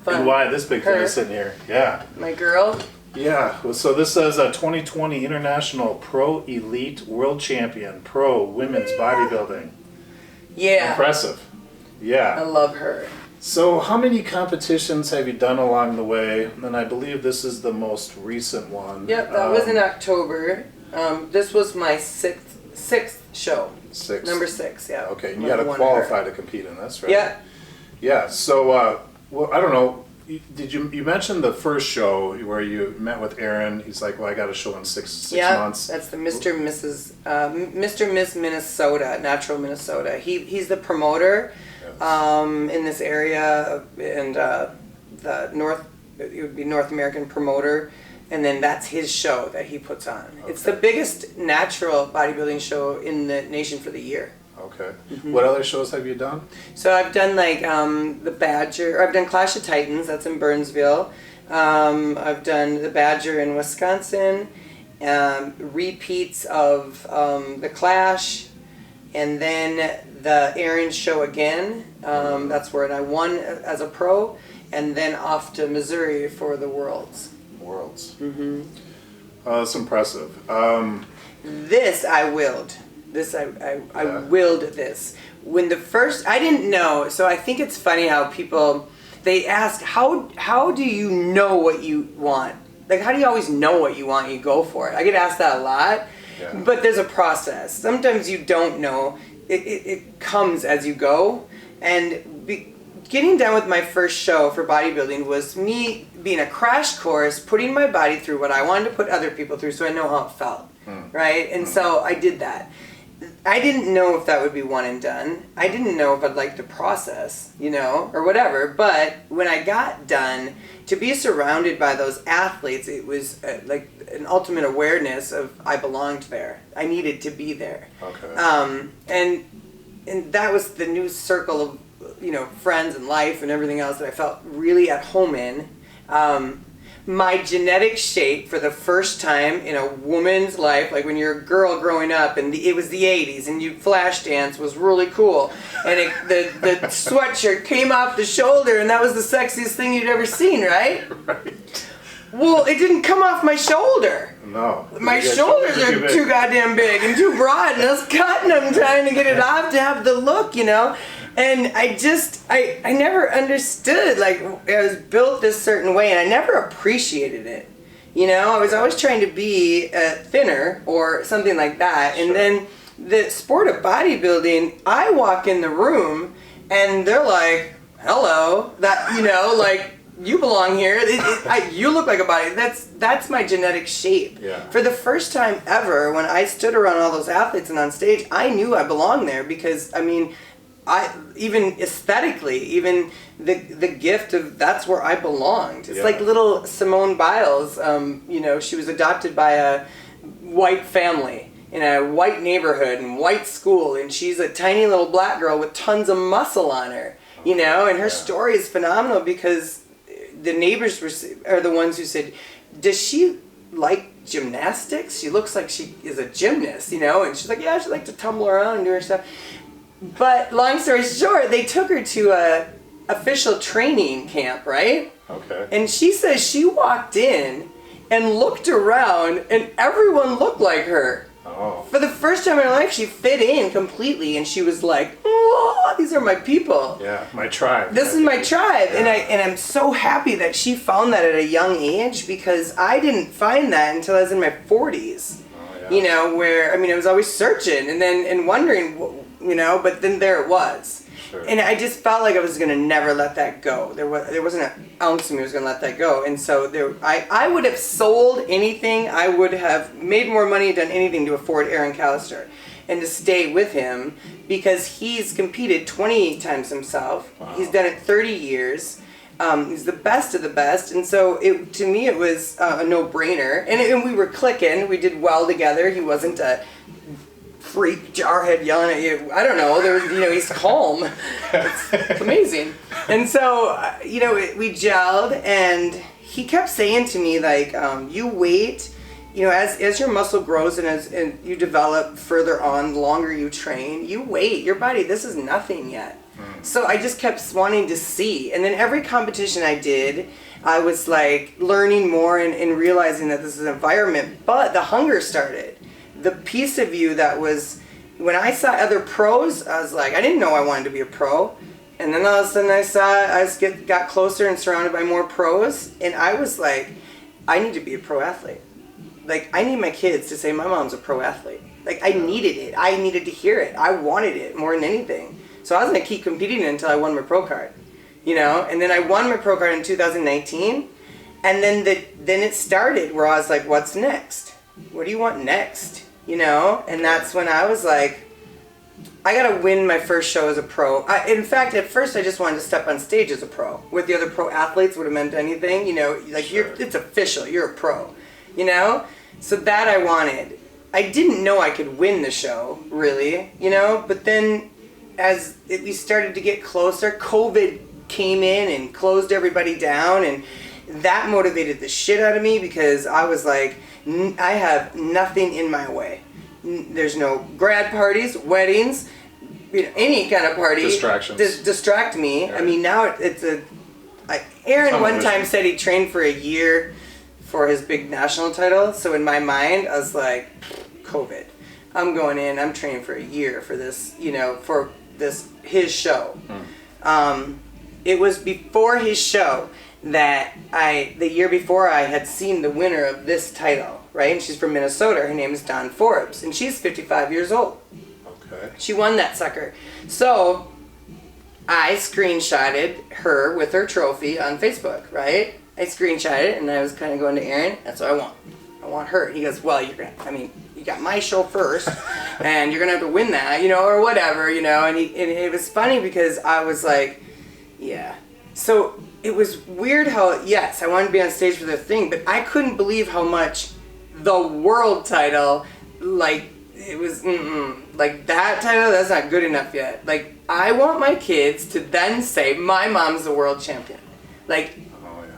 Fun. And why this big thing is sitting here. Yeah. My girl. Yeah, well, so this says a 2020 International Pro Elite World Champion, Pro Women's Bodybuilding. Yeah. Impressive. I Yeah. love her. So how many competitions have you done along the way? And I believe this is the most recent one. Yep, that was in October. This was my sixth show. Six. Number 6, yeah. Okay, and you got to qualify to compete in this, right? Yeah. Yeah. So, well, I don't know. Did you mention the first show where you met with Aaron? He's like, well, I got a show in six months. That's the Mr. Miss Minnesota, Natural Minnesota. He's the promoter in this area, and it would be North American promoter, and then that's his show that he puts on. Okay. It's the biggest natural bodybuilding show in the nation for the year. Okay. Mm-hmm. What other shows have you done? So I've done like the Badger. I've done Clash of Titans. That's in Burnsville. I've done the Badger in Wisconsin. Repeats of the Clash, and then the Aaron show again. That's where I won as a pro, and then off to Missouri for the Worlds. Mm-hmm. That's impressive. This I willed. I willed this. When the first, I didn't know, so I think it's funny how people, they ask, how do you know what you want? Like, how do you always know what you want, you go for it? I get asked that a lot, but there's a process. Sometimes you don't know. It comes as you go, and getting done with my first show for bodybuilding was me being a crash course, putting my body through what I wanted to put other people through so I know how it felt, right? And so I did that. I didn't know if that would be one and done. I didn't know if I'd like the process, or whatever. But when I got done, to be surrounded by those athletes, it was like an ultimate awareness of I belonged there. I needed to be there. Okay. And that was the new circle of, friends and life and everything else that I felt really at home in. My genetic shape for the first time in a woman's life, like when you're a girl growing up and it was the 80s and you flash dance was really cool, and the sweatshirt came off the shoulder and that was the sexiest thing you'd ever seen, right? Right. Well, it didn't come off my shoulder. No. My shoulders are too goddamn big and too broad, and I was cutting them trying to get it off to have the look, And I never understood, like, I was built this certain way, and I never appreciated it. I was always trying to be thinner or something like that. Sure. And then the sport of bodybuilding, I walk in the room, and they're like, hello, like, you belong here. You look like a body. That's my genetic shape. Yeah. For the first time ever, when I stood around all those athletes and on stage, I knew I belonged there because, even aesthetically, even the gift of that's where I belonged. It's like little Simone Biles. She was adopted by a white family in a white neighborhood and white school, and she's a tiny little black girl with tons of muscle on her. And her story is phenomenal because the neighbors are the ones who said, "Does she like gymnastics? She looks like she is a gymnast, And she's like, "Yeah, she likes to tumble around and do her stuff." But long story short, they took her to a official training camp, right? Okay. And she says she walked in and looked around, and everyone looked like her. Oh. For the first time in her life, she fit in completely, and she was like, "Oh, these are my people. Yeah, my tribe. This is my tribe." Yeah. And I'm so happy that she found that at a young age, because I didn't find that until I was in my 40s. Oh, yeah. Where I was always searching and wondering, but then there it was. Sure. And I just felt like I was going to never let that go. There wasn't an ounce of me was going to let that go. And so I would have sold anything. I would have made more money, done anything to afford Aaron Callister and to stay with him, because he's competed 20 times himself. Wow. He's done it 30 years. He's the best of the best. And so to me it was a no-brainer. And we were clicking. We did well together. He wasn't a freak jarhead yelling at you. I don't know. He's calm. It's amazing. And so, we gelled, and he kept saying to me, like, you wait, as your muscle grows and you develop further on, the longer you train, you wait. Your body, this is nothing yet. So I just kept wanting to see. And then every competition I did, I was like learning more and realizing that this is an environment. But the hunger started. The piece of you that was, when I saw other pros, I was like, I didn't know I wanted to be a pro. And then all of a sudden I got closer and surrounded by more pros. And I was like, I need to be a pro athlete. like, I need my kids to say my mom's a pro athlete. Like, I needed it. I needed to hear it. I wanted it more than anything. So I was going to keep competing until I won my pro card, you know? And then I won my pro card in 2019. And then it started where I was like, what's next? What do you want next? You know? And that's when I was like, I got to win my first show as a pro. In fact, at first I just wanted to step on stage as a pro. With the other pro athletes would have meant anything, you know? Like, Sure. it's official. You're a pro, you know? So that I wanted. I didn't know I could win the show, really, you know? But then we started to get closer, COVID came in and closed everybody down, and that motivated the shit out of me because I was like, I have nothing in my way. There's no grad parties, weddings, you know, any kind of party. Distractions. Distract me. Yeah. I mean, now it's Aaron one time said he trained for a year for his big national title. So in my mind, I was like, COVID. I'm going in, I'm training for a year for this, you know, for his show. It was before his show that the year before I had seen the winner of this title, right? And she's from Minnesota. Her name is Dawn Forbes, and she's 55 years old. Okay. She won that sucker. So I screenshotted her with her trophy on Facebook, right? I screenshotted it, and I was kind of going to Aaron, that's what I want. I want her. He goes, well, you got my show first, and you're going to have to win that, you know, or whatever, you know. And it was funny because I was like, yeah. So it was weird how, yes, I wanted to be on stage for the thing, but I couldn't believe how much the world title, like, it was, like, that title, that's not good enough yet. Like, I want my kids to then say, my mom's the world champion. Like,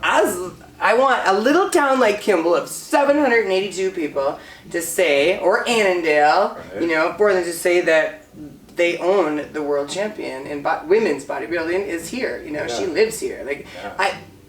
I want a little town like Kimball of 782 people to say, or Annandale, right, you know, for them to say that they own the world champion in women's bodybuilding is here. You know, she lives here. Like,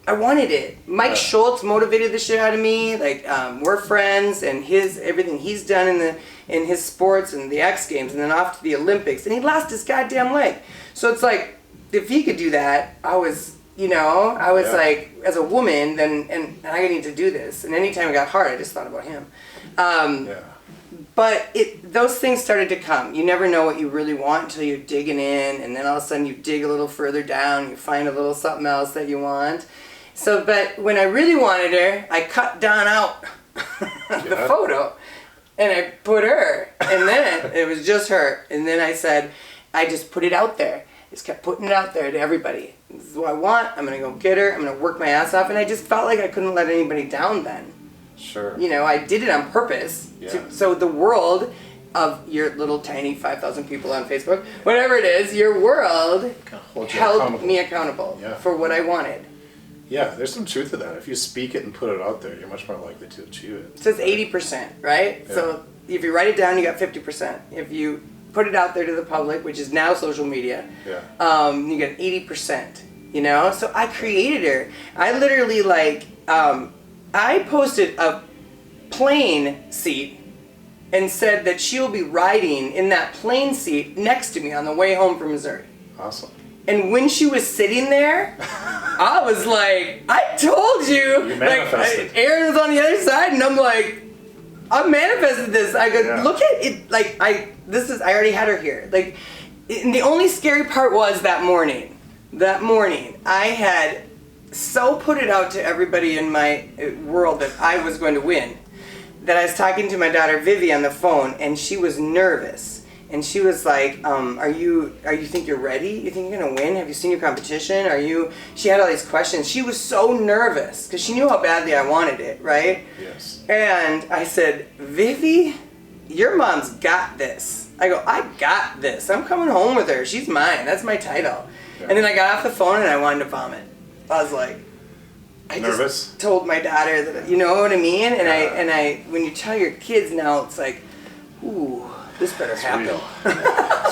I wanted it. Mike Schultz motivated the shit out of me. Like, we're friends, and everything he's done in his sports and the X Games, and then off to the Olympics, and he lost his goddamn leg. So it's like, if he could do that, I was like, as a woman, then and I need to do this. And anytime it got hard, I just thought about him. But those things started to come. You never know what you really want until you're digging in, and then all of a sudden you dig a little further down, you find a little something else that you want. So, but when I really wanted her, I cut Dawn out the photo, and I put her, and then it was just her. And then I said, I just put it out there. Just kept putting it out there to everybody. This is what I want. I'm going to go get her. I'm going to work my ass off. And I just felt like I couldn't let anybody down then. Sure. You know, I did it on purpose. So the world of your little tiny 5,000 people on Facebook, whatever it is, your world held me accountable for what I wanted. Yeah, there's some truth to that. If you speak it and put it out there, you're much more likely to achieve it. It says 80%, right? Yeah. So if you write it down, you got 50%. If you put it out there to the public, which is now social media, you get 80%, you know? So I created her. I literally, like, I posted a plane seat and said that she'll be riding in that plane seat next to me on the way home from Missouri. Awesome. And when she was sitting there, I was like, I told you. You manifested. Like, Aaron was on the other side, and I'm like, I manifested this. I go, look at it. Like, I already had her here. Like, and the only scary part was that morning. I had so put it out to everybody in my world that I was going to win, that I was talking to my daughter Vivi on the phone, and she was nervous. And she was like, you think you're ready? You think you're gonna win? Have you seen your competition? She had all these questions. She was so nervous because she knew how badly I wanted it, right? Yes. And I said, Vivi, your mom's got this. I go, I got this. I'm coming home with her. She's mine. That's my title. Yeah. And then I got off the phone and I wanted to vomit. I was like, nervous? Just told my daughter that, you know what I mean? And I when you tell your kids now, it's like, ooh, this better happen.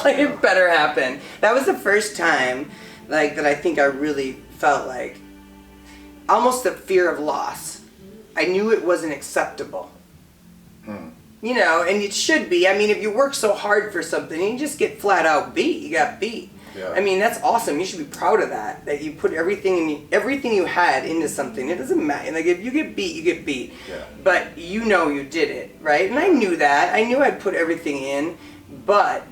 Like, it better happen. That was the first time, like, that I think I really felt like almost the fear of loss. I knew it wasn't acceptable. You know, and it should be. I mean, if you work so hard for something, you just get flat out beat. You got beat. Yeah. I mean, that's awesome. You should be proud of that. That you put everything you had into something. It doesn't matter. Like if you get beat, you get beat. Yeah. But you know you did it, right? And I knew that. I knew I'd put everything in, but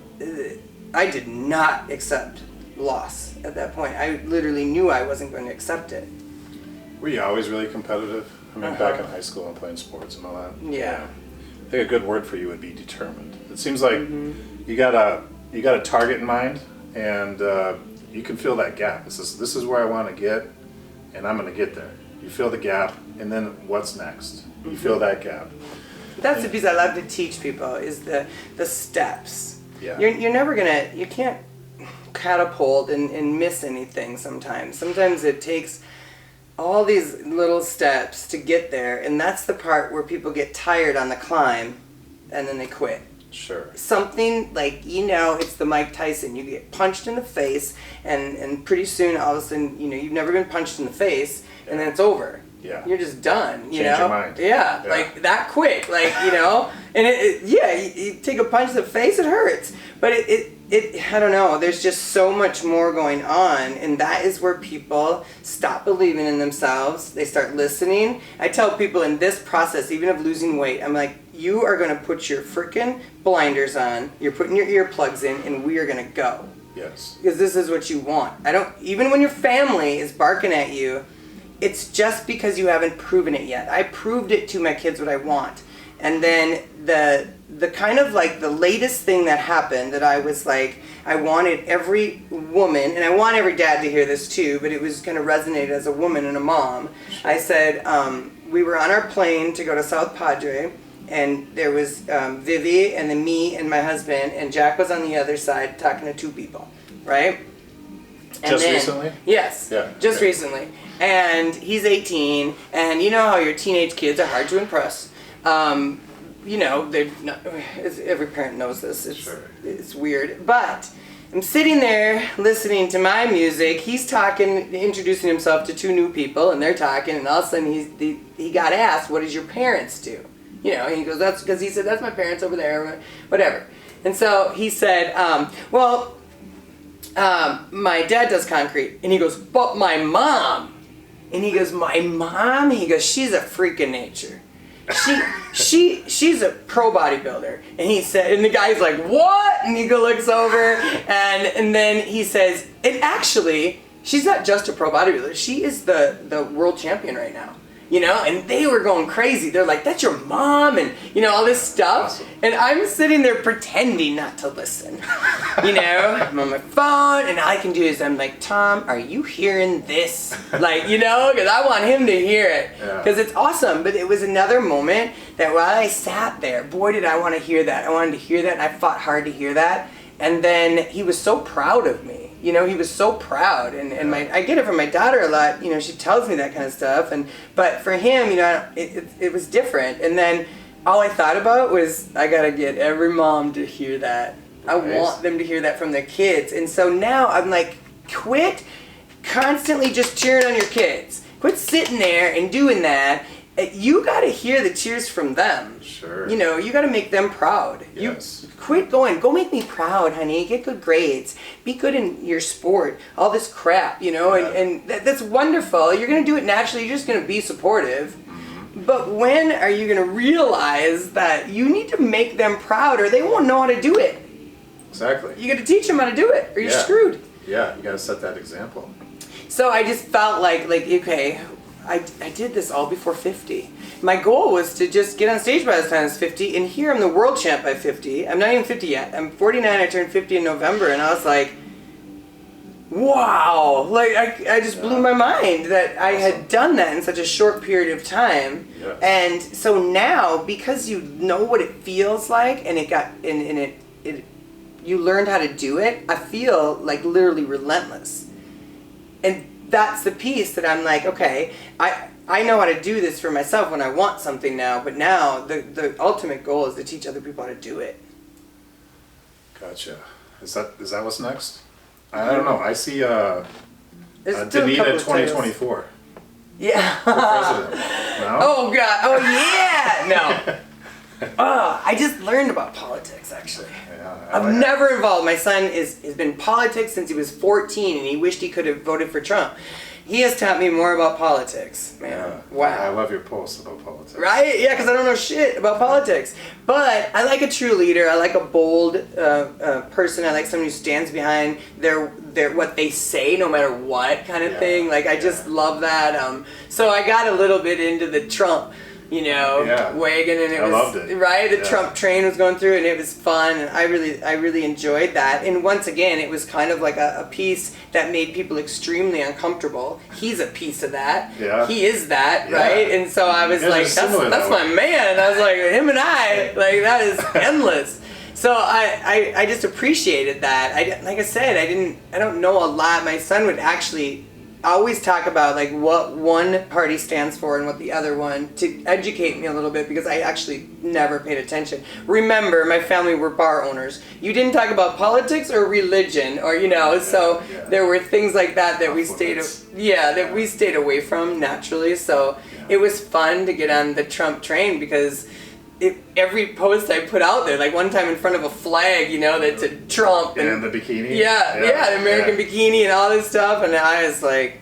I did not accept loss at that point. I literally knew I wasn't going to accept it. Were you always really competitive? I mean, back in high school and playing sports and all that. Yeah. I think a good word for you would be determined. It seems like you got a target in mind, and you can fill that gap. This is where I want to get, and I'm going to get there. You fill the gap, and then what's next? You fill that gap. That's the piece I love to teach people is the steps. Yeah. You're never gonna, you can't catapult and miss anything sometimes. Sometimes it takes all these little steps to get there, and that's the part where people get tired on the climb and then they quit. Sure. Something like, it's the Mike Tyson. You get punched in the face, and pretty soon all of a sudden, you've never been punched in the face, and then it's over. Yeah. You're just done, Change your mind. Yeah, like that quick, and you take a punch to the face, it hurts. But it I don't know, there's just so much more going on, and that is where people stop believing in themselves. They start listening. I tell people in this process, even of losing weight, I'm like, you are going to put your freaking blinders on, you're putting your earplugs in, and we are going to go. Yes. Because this is what you want. Even when your family is barking at you, it's just because you haven't proven it yet. I proved it to my kids what I want. And then the kind of like the latest thing that happened that I was like, I wanted every woman, and I want every dad to hear this too, but it was kind of resonated as a woman and a mom. Sure. I said, we were on our plane to go to South Padre, and there was Vivi and then me and my husband, and Jack was on the other side talking to two people, right? And Recently? Yes. Yeah. Just okay. recently. And he's 18, and you know how your teenage kids are hard to impress. They're not, every parent knows this. It's weird. But I'm sitting there listening to my music. He's talking, introducing himself to two new people, and they're talking, and all of a sudden he got asked, "What does your parents do?" And he goes, "That's because," he said, "that's my parents over there," whatever. And so he said, my dad does concrete. And he goes, "But my mom." And he goes, "My mom?" He goes, "She's a freak of nature. She's a pro bodybuilder." And he said, and the guy's like, "What?" And he looks over, and then he says, "And actually, she's not just a pro bodybuilder. She is the world champion right now." And they were going crazy. They're like, "That's your mom," and all this stuff. Awesome. And I'm sitting there pretending not to listen. I'm on my phone, and all I can do is I'm like, "Tom, are you hearing this?" Because I want him to hear it. Because it's awesome. But it was another moment that while I sat there, boy, did I want to hear that. I wanted to hear that, and I fought hard to hear that. And then he was so proud of me. He was so proud, and I get it from my daughter a lot. She tells me that kind of stuff, but for him, it was different. And then all I thought about was, I gotta get every mom to hear that. I want them to hear that from their kids. And so now I'm like, quit constantly just cheering on your kids. Quit sitting there and doing that. You gotta hear the cheers from them. Sure. You gotta make them proud. Yes. Quit going, "Go make me proud, honey. Get good grades. Be good in your sport." All this crap, and that's wonderful. You're going to do it naturally. You're just going to be supportive. Mm-hmm. But when are you going to realize that you need to make them proud, or they won't know how to do it? Exactly. You got to teach them how to do it, or you're screwed. Yeah, you got to set that example. So I just felt like okay, I did this all before 50. My goal was to just get on stage by the time I was 50, and here I'm the world champ by 50. I'm not even 50 yet. I'm 49. I turned 50 in November, and I was like, wow. I just blew my mind that I had done that in such a short period of time. Yes. And so now, because you know what it feels like, and you learned how to do it, I feel like literally relentless. And that's the piece that I'm like, okay, I know how to do this for myself when I want something now, but now the ultimate goal is to teach other people how to do it. Gotcha. Is that what's next? I don't know. I see There's still a Donita couple of 2024. Yeah. For president. No? Oh God. Oh yeah. No. I just learned about politics, actually. Yeah, I've never involved. My son has been in politics since he was 14, and he wished he could have voted for Trump. He has taught me more about politics, man. Yeah. Wow. I love your posts about politics. Right? Yeah, because I don't know shit about politics. But I like a true leader. I like a bold person. I like someone who stands behind their what they say, no matter what kind of thing. Like, I just love that. So I got a little bit into the Trump, wagon, and I loved it. Right. The Trump train was going through, and it was fun, and I really enjoyed that. And once again, it was kind of like a piece that made people extremely uncomfortable. He's a piece of that. Yeah. He is that, right? And so I was like, that's my man. I was like, him and I, like, that is endless. So I just appreciated that. Like I said, I don't know a lot. My son would actually always talk about like what one party stands for and what the other one, to educate me a little bit, because I actually never paid attention. Remember, my family were bar owners. You didn't talk about politics or religion, or so there were things like that we stayed away from naturally. So it was fun to get on the Trump train, because every post I put out there, like one time in front of a flag, that said Trump and the bikini. The American bikini and all this stuff, and I was like,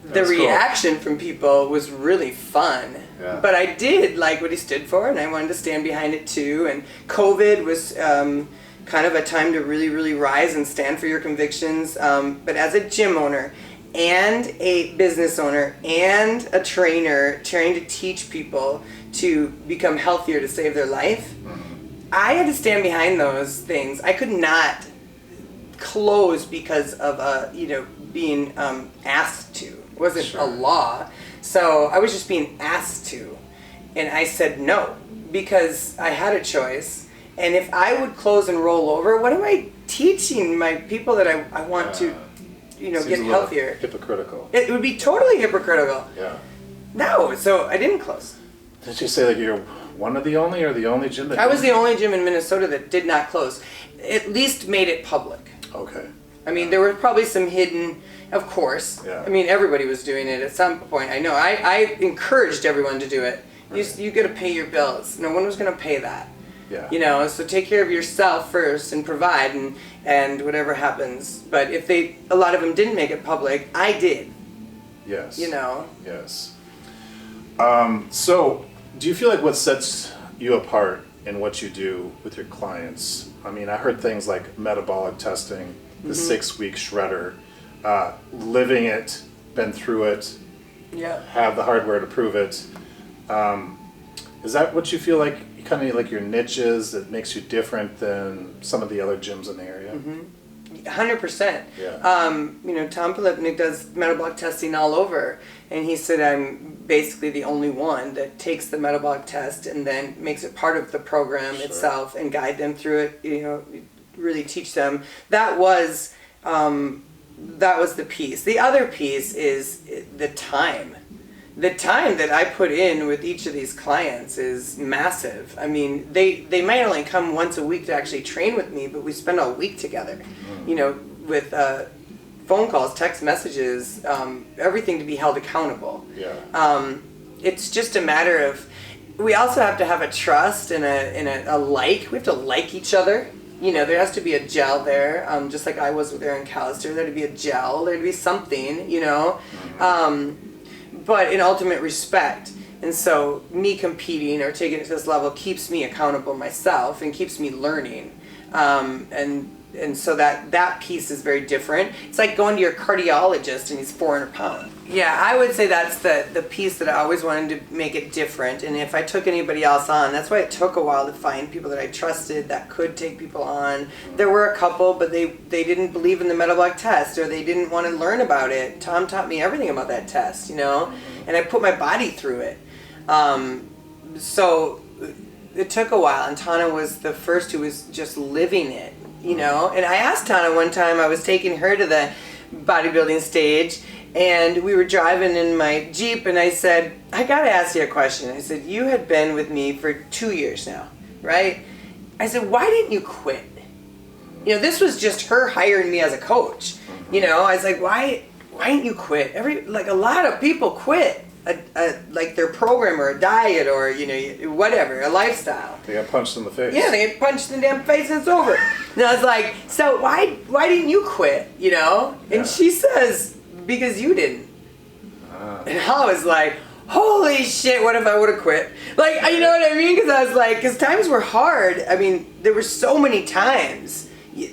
the reaction from people was really fun. Yeah. But I did like what he stood for, and I wanted to stand behind it too. And COVID was kind of a time to really, really rise and stand for your convictions. But as a gym owner and a business owner and a trainer trying to teach people to become healthier to save their life, I had to stand behind those things. I could not close because of being asked to. It wasn't a law. So I was just being asked to. And I said no, because I had a choice. And if I would close and roll over, what am I teaching my people that I want to get healthier? Hypocritical. It would be totally hypocritical. Yeah. No, so I didn't close. Did you say that you're one of the only, or the only gym that... I was the only gym in Minnesota that did not close. At least made it public. Okay. I mean, there were probably some hidden, of course. Yeah. I mean, everybody was doing it at some point. I know. I encouraged everyone to do it. Right. You got to pay your bills. No one was going to pay that. Yeah. So take care of yourself first and provide, and whatever happens. But if a lot of them didn't make it public, I did. Yes. Yes. So, do you feel like what sets you apart in what you do with your clients? I mean, I heard things like metabolic testing, the 6-week shredder, living it, been through it, have the hardware to prove it. Is that what you feel like, kind of like your niche is, that makes you different than some of the other gyms in the area? 100%. Yeah. Tom Pilipnik does metabolic testing all over, and he said I'm basically the only one that takes the metabolic test and then makes it part of the program itself and guide them through it. Really teach them. That was the piece. The other piece is the time. The time that I put in with each of these clients is massive. I mean, they might only come once a week to actually train with me, but we spend a week together, with phone calls, text messages, everything to be held accountable. Yeah. It's just a matter of, we also have to have a trust and a like. We have to like each other. There has to be a gel there, just like I was with Aaron Callister. There'd be a gel, there'd be something, but in ultimate respect. And so me competing or taking it to this level keeps me accountable myself and keeps me learning. And so that piece is very different. It's like going to your cardiologist and he's 400 pounds. Yeah, I would say that's the piece that I always wanted to make it different. And if I took anybody else on, that's why it took a while to find people that I trusted that could take people on. There were a couple, but they didn't believe in the metabolic test, or they didn't want to learn about it. Tom taught me everything about that test, and I put my body through it. So it took a while, and Tana was the first who was just living it. And I asked Tana one time, I was taking her to the bodybuilding stage, and we were driving in my Jeep, and I said, I gotta ask you a question. I said, you had been with me for 2 years now, right? I said, why didn't you quit? This was just her hiring me as a coach. I was like, why didn't you quit? A lot of people quit. like their program or a diet or, you know, whatever, a lifestyle. They got punched in the face. Yeah, they get punched in the damn face and it's over. And I was like, so why didn't you quit, you know? And Yeah. she says, because you didn't. And I was like, holy shit, what if I would have quit? Like, you know what I mean? Because I was like, because times were hard. I mean, there were so many times.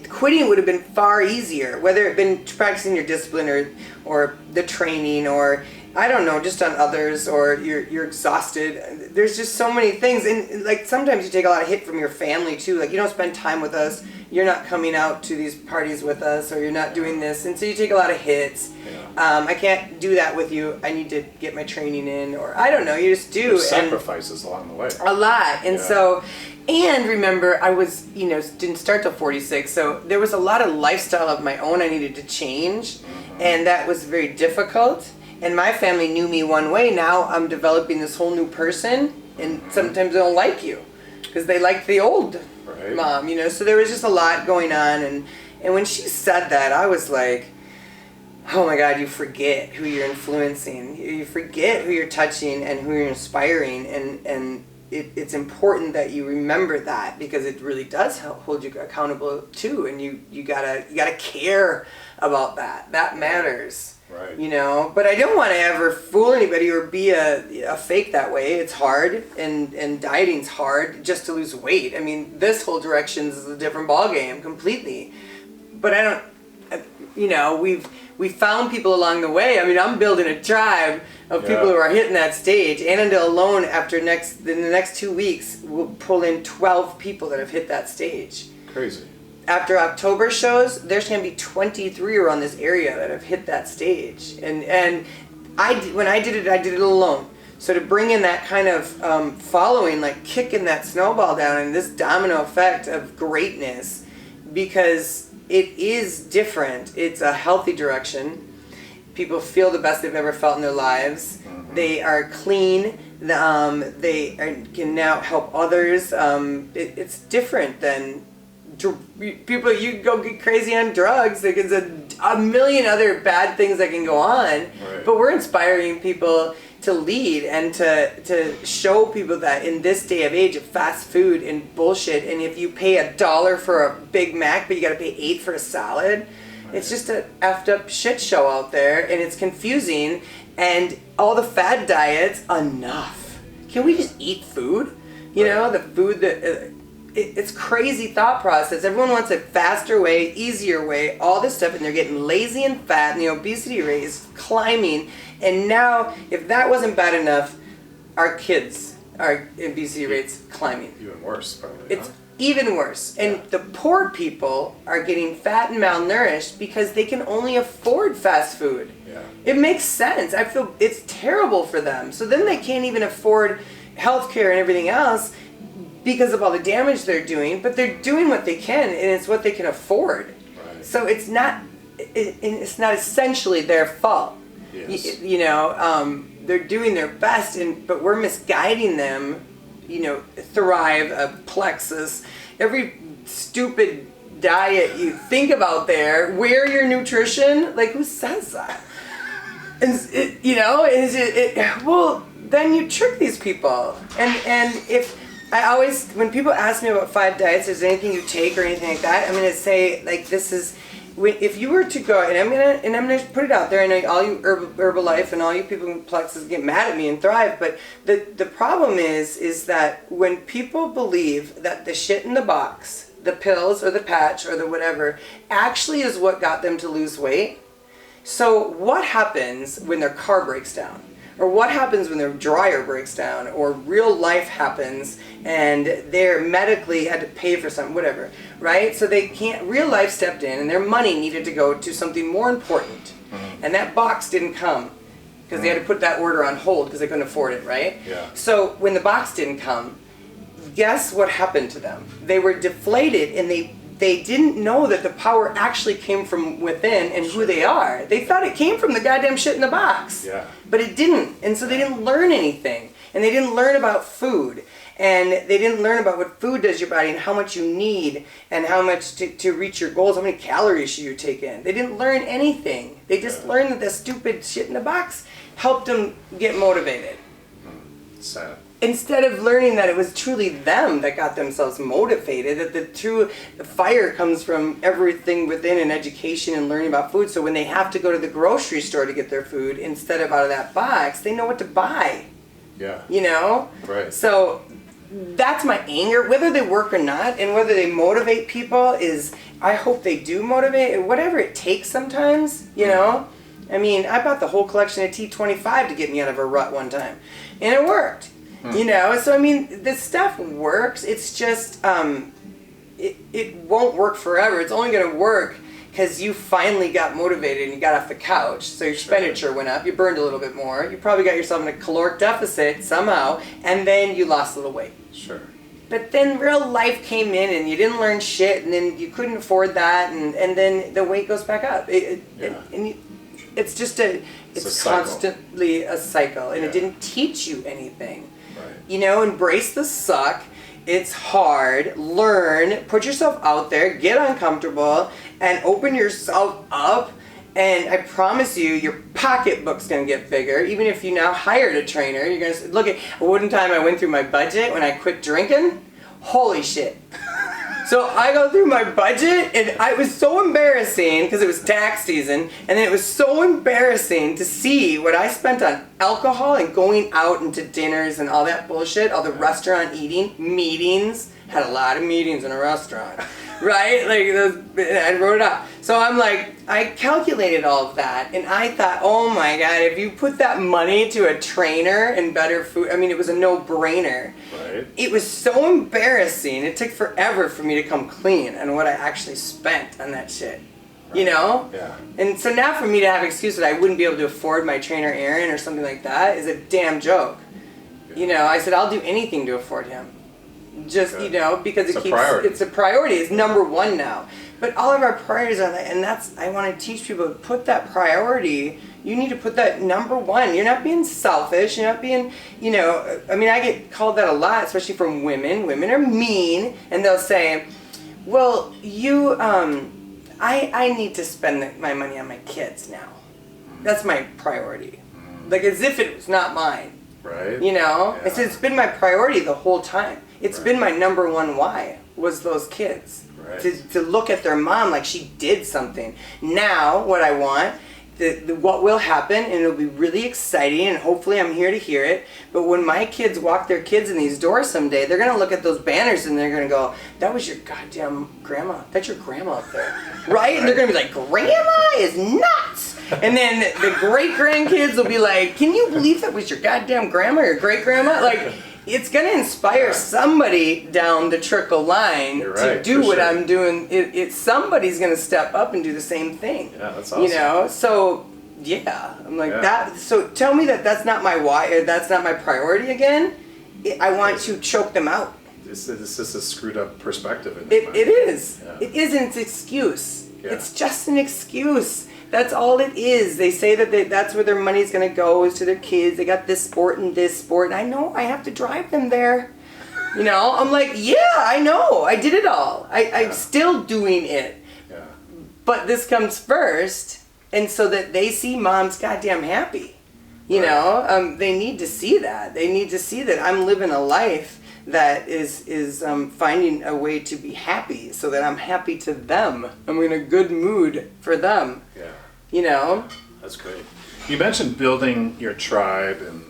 Quitting would have been far easier, whether it been practicing your discipline or the training or, I don't know, just on others, or you're exhausted. There's just so many things. And like sometimes you take a lot of hit from your family too. Like you don't spend time with us. You're not coming out to these parties with us, or you're not doing this. And so you take a lot of hits. Yeah. I can't do that with you. I need to get my training in, or I don't know, you just do. There's sacrifices along the way. A lot. And Yeah. so, and remember, I was, you know, didn't start till 46. So there was a lot of lifestyle of my own I needed to change. And that was very difficult. And my family knew me one way. Now I'm developing this whole new person, and sometimes they don't like you because they like the old mom, you know. So there was just a lot going on, and when she said that, I was like, oh my God, you forget who you're influencing, you forget who you're touching and who you're inspiring, and it's important that you remember that, because it really does hold you accountable too, and you gotta care about that. That matters. Right. You know, but I don't want to ever fool anybody or be a fake that way. It's hard, and dieting's hard just to lose weight. I mean, this whole direction is a different ballgame completely. But I don't, you know, we've found people along the way. I mean, I'm building a tribe of people who are hitting that stage. Annandale alone, in the next 2 weeks, will pull in 12 people that have hit that stage. Crazy. After October shows, there's going to be 23 around this area that have hit that stage. And when I did it alone. So to bring in that kind of following, like kicking that snowball down, and this domino effect of greatness, because it is different. It's a healthy direction. People feel the best they've ever felt in their lives. They are clean. Can now help others. It's different than people. You can go get crazy on drugs. There's a million other bad things that can go on. Right. But we're inspiring people to lead and to show people that in this day of age of fast food and bullshit, and if you pay $1 for a Big Mac but you got to pay $8 for a salad, it's just a effed up shit show out there, and it's confusing. And all the fad diets, enough. Can we just eat food? You know, the food that. It's crazy thought process. Everyone wants a faster way, easier way, all this stuff, and they're getting lazy and fat, and the obesity rate is climbing. And now, if that wasn't bad enough, our kids are obesity rates climbing. Even worse, probably. It's even worse. And the poor people are getting fat and malnourished because they can only afford fast food. Yeah. It makes sense. I feel it's terrible for them. So then they can't even afford healthcare and everything else, because of all the damage they're doing, but they're doing what they can, and it's what they can afford. Right. So it's not essentially their fault. Yes. You know, they're doing their best, but we're misguiding them. You know, Thrive, Plexus, every stupid diet you think about there. Wear your nutrition. Like, who says that? And well, then you trick these people. And if I always, when people ask me about 5 diets, is there anything you take or anything like that, I'm going to say, like, this is, if you were to go, and I'm gonna put it out there, I know all you Herbalife and all you people in Plexus get mad at me and Thrive, but the problem is that when people believe that the shit in the box, the pills or the patch or the whatever, actually is what got them to lose weight. So what happens when their car breaks down? Or what happens when their dryer breaks down, or real life happens and they're medically had to pay for something, whatever, right? So they can't, real life stepped in and their money needed to go to something more important. And that box didn't come because they had to put that order on hold because they couldn't afford it, right? Yeah. So when the box didn't come, guess what happened to them? They were deflated, and they didn't know that the power actually came from within and who they are. They thought it came from the goddamn shit in the box. Yeah. But it didn't. And so they didn't learn anything. And they didn't learn about food. And they didn't learn about what food does to your body and how much you need and how much to reach your goals, how many calories should you take in. They didn't learn anything. They just learned that the stupid shit in the box helped them get motivated. Sad. Instead of learning that it was truly them that got themselves motivated, that the true fire comes from everything within and education and learning about food. So when they have to go to the grocery store to get their food, instead of out of that box, they know what to buy. Yeah. You know? Right. So that's my anger, whether they work or not, and whether they motivate people is, I hope they do motivate, whatever it takes sometimes, you know? I mean, I bought the whole collection of T25 to get me out of a rut one time, and it worked. You know, so I mean, this stuff works. It's just, it won't work forever. It's only going to work because you finally got motivated and you got off the couch. So your expenditure went up. You burned a little bit more. You probably got yourself in a caloric deficit somehow, and then you lost a little weight. Sure. But then real life came in and you didn't learn shit, and then you couldn't afford that, and then the weight goes back up. It's just it's constantly a cycle, and it didn't teach you anything. Right. You know, embrace the suck. It's hard. Learn. Put yourself out there. Get uncomfortable. And open yourself up. And I promise you, your pocketbook's going to get bigger. Even if you now hired a trainer, you're going to look at one time I went through my budget when I quit drinking. Holy shit. So I go through my budget, and it was so embarrassing because it was tax season, and then it was so embarrassing to see what I spent on alcohol and going out into dinners and all that bullshit, all the restaurant eating, meetings. Had a lot of meetings in a restaurant, right? Like I wrote it up. So I'm like, I calculated all of that, and I thought, oh my God, if you put that money to a trainer and better food, I mean, it was a no-brainer. Right. It was so embarrassing. It took forever for me to come clean on what I actually spent on that shit. Right. You know? Yeah. And so now for me to have excuses that I wouldn't be able to afford my trainer Aaron or something like that is a damn joke. Yeah. You know, I said I'll do anything to afford him. Just, you know, because it's a priority. It's number one now. But all of our priorities are that, and that's, I want to teach people, put that priority, you need to put that number one. You're not being selfish, you're not being, you know, I mean, I get called that a lot, especially from women. Women are mean, and they'll say, well, you, I need to spend my money on my kids now. That's my priority. Like, as if it was not mine. Right. You know? Yeah. It's been my priority the whole time. It's been my number one why, was those kids. Right. To look at their mom like she did something. Now, what I want, what will happen, and it'll be really exciting, and hopefully I'm here to hear it, but when my kids walk their kids in these doors someday, they're going to look at those banners and they're going to go, that was your goddamn grandma. That's your grandma up there. Right? And they're going to be like, grandma is nuts. And then the great-grandkids will be like, can you believe that was your goddamn grandma or great-grandma? Like, it's going to inspire somebody down the trickle line to do what I'm doing. Somebody's going to step up and do the same thing. Yeah, that's awesome. You know? So, yeah. I'm like, that. So tell me that that's not my why, or that's not my priority again. I want to choke them out. This is a screwed up perspective. It is. Yeah. It isn't an excuse. Yeah. It's just an excuse. That's all it is. They say that that's where their money's going to go, is to their kids. They got this sport and this sport. And I know I have to drive them there. You know, I'm like, yeah, I know. I did it all. I'm still doing it. Yeah. But this comes first. And so that they see mom's goddamn happy. You know, they need to see that. They need to see that I'm living a life that is finding a way to be happy, so that I'm happy to them. I'm in a good mood for them. Yeah. You know? That's great. You mentioned building your tribe and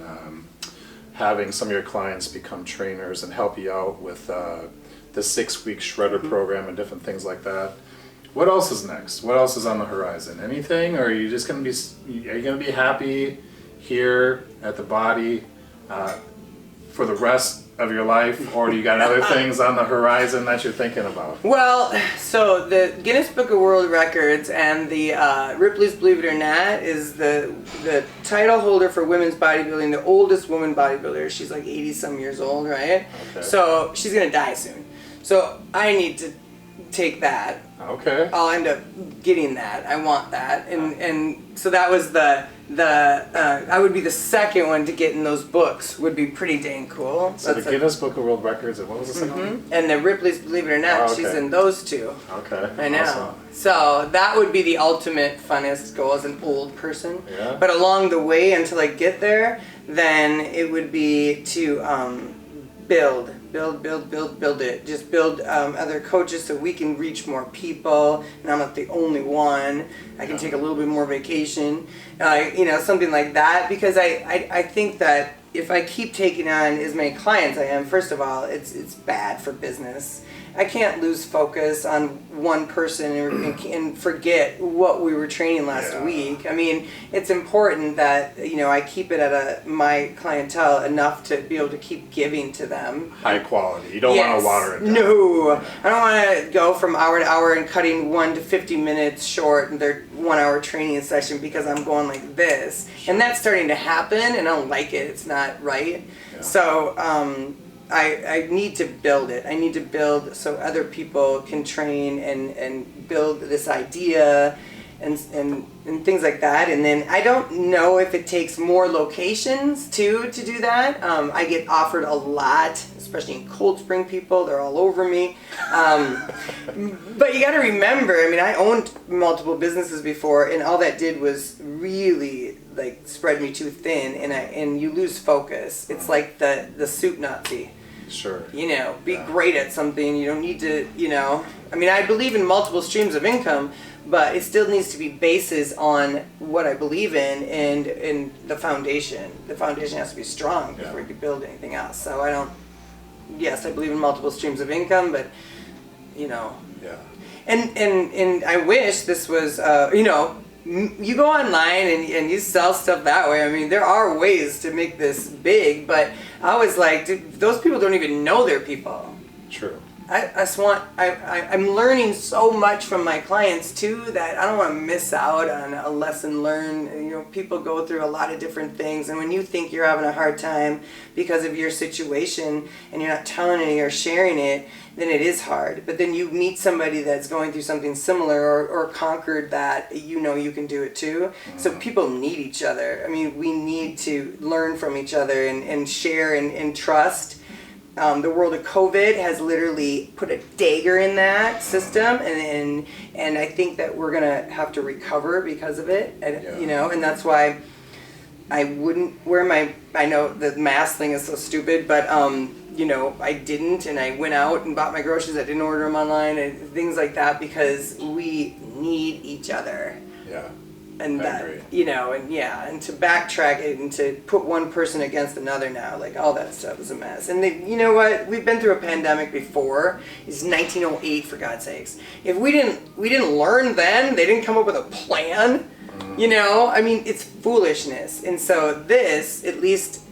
having some of your clients become trainers and help you out with the 6-week shredder program and different things like that. What else is next? What else is on the horizon? Anything? Or are you just going to be happy here at the body for the rest of your life, or do you got other things on the horizon that you're thinking about? Well, so the Guinness Book of World Records and the Ripley's Believe It or Not is the title holder for women's bodybuilding, the oldest woman bodybuilder. She's like 80 some years old, right? Okay. So she's gonna die soon. So I need to take that. Okay. I'll end up getting that. I want that, and so that was the I would be the second one to get in those books. Would be pretty dang cool. So the Guinness Book of World Records, and what was the second one? And the Ripley's Believe It or Not, Oh, okay. she's in those two. Okay. I know. Awesome. So that would be the ultimate funnest goal as an old person. Yeah. But along the way, until I get there, then it would be to build it. Just build other coaches so we can reach more people. And I'm not the only one. I can take a little bit more vacation, something like that. Because I think that if I keep taking on as many clients I am, first of all, it's bad for business. I can't lose focus on one person and forget what we were training last week. I mean, it's important that, I keep it at my clientele enough to be able to keep giving to them. High quality. You don't want to water it down. No. I don't want to go from hour to hour and cutting 1 to 50 minutes short in their 1 hour training session because I'm going like this. And that's starting to happen, and I don't like it. It's not right. Yeah. So, I need to build it. I need to build so other people can train and build this idea and things like that. And then I don't know if it takes more locations to do that. I get offered a lot, especially in Cold Spring people. They're all over me. But you got to remember, I owned multiple businesses before, and all that did was really spread me too thin, and you lose focus. It's like the soup Nazi. Sure. Be great at something. You don't need to, I believe in multiple streams of income, but it still needs to be basis on what I believe in and the foundation. The foundation has to be strong before you can build anything else. So I believe in multiple streams of income, but, Yeah. And I wish this was, you go online and you sell stuff that way. There are ways to make this big, but I was like, dude, those people don't even know their people. True. I'm learning so much from my clients too that I don't want to miss out on a lesson learned. People go through a lot of different things, and when you think you're having a hard time because of your situation and you're not telling it or sharing it, then it is hard. But then you meet somebody that's going through something similar or conquered that, you can do it too. Mm-hmm. So people need each other. We need to learn from each other and share and trust. The world of COVID has literally put a dagger in that system, and I think that we're gonna have to recover because of it. And, and that's why I wouldn't wear I know the mask thing is so stupid, but I didn't, and I went out and bought my groceries. I didn't order them online and things like that because we need each other. Yeah. And and to backtrack it and to put one person against another now, all that stuff is a mess. And you know what? We've been through a pandemic before. It's 1908, for God's sakes. If we didn't learn then, they didn't come up with a plan. It's foolishness. And so this, at least,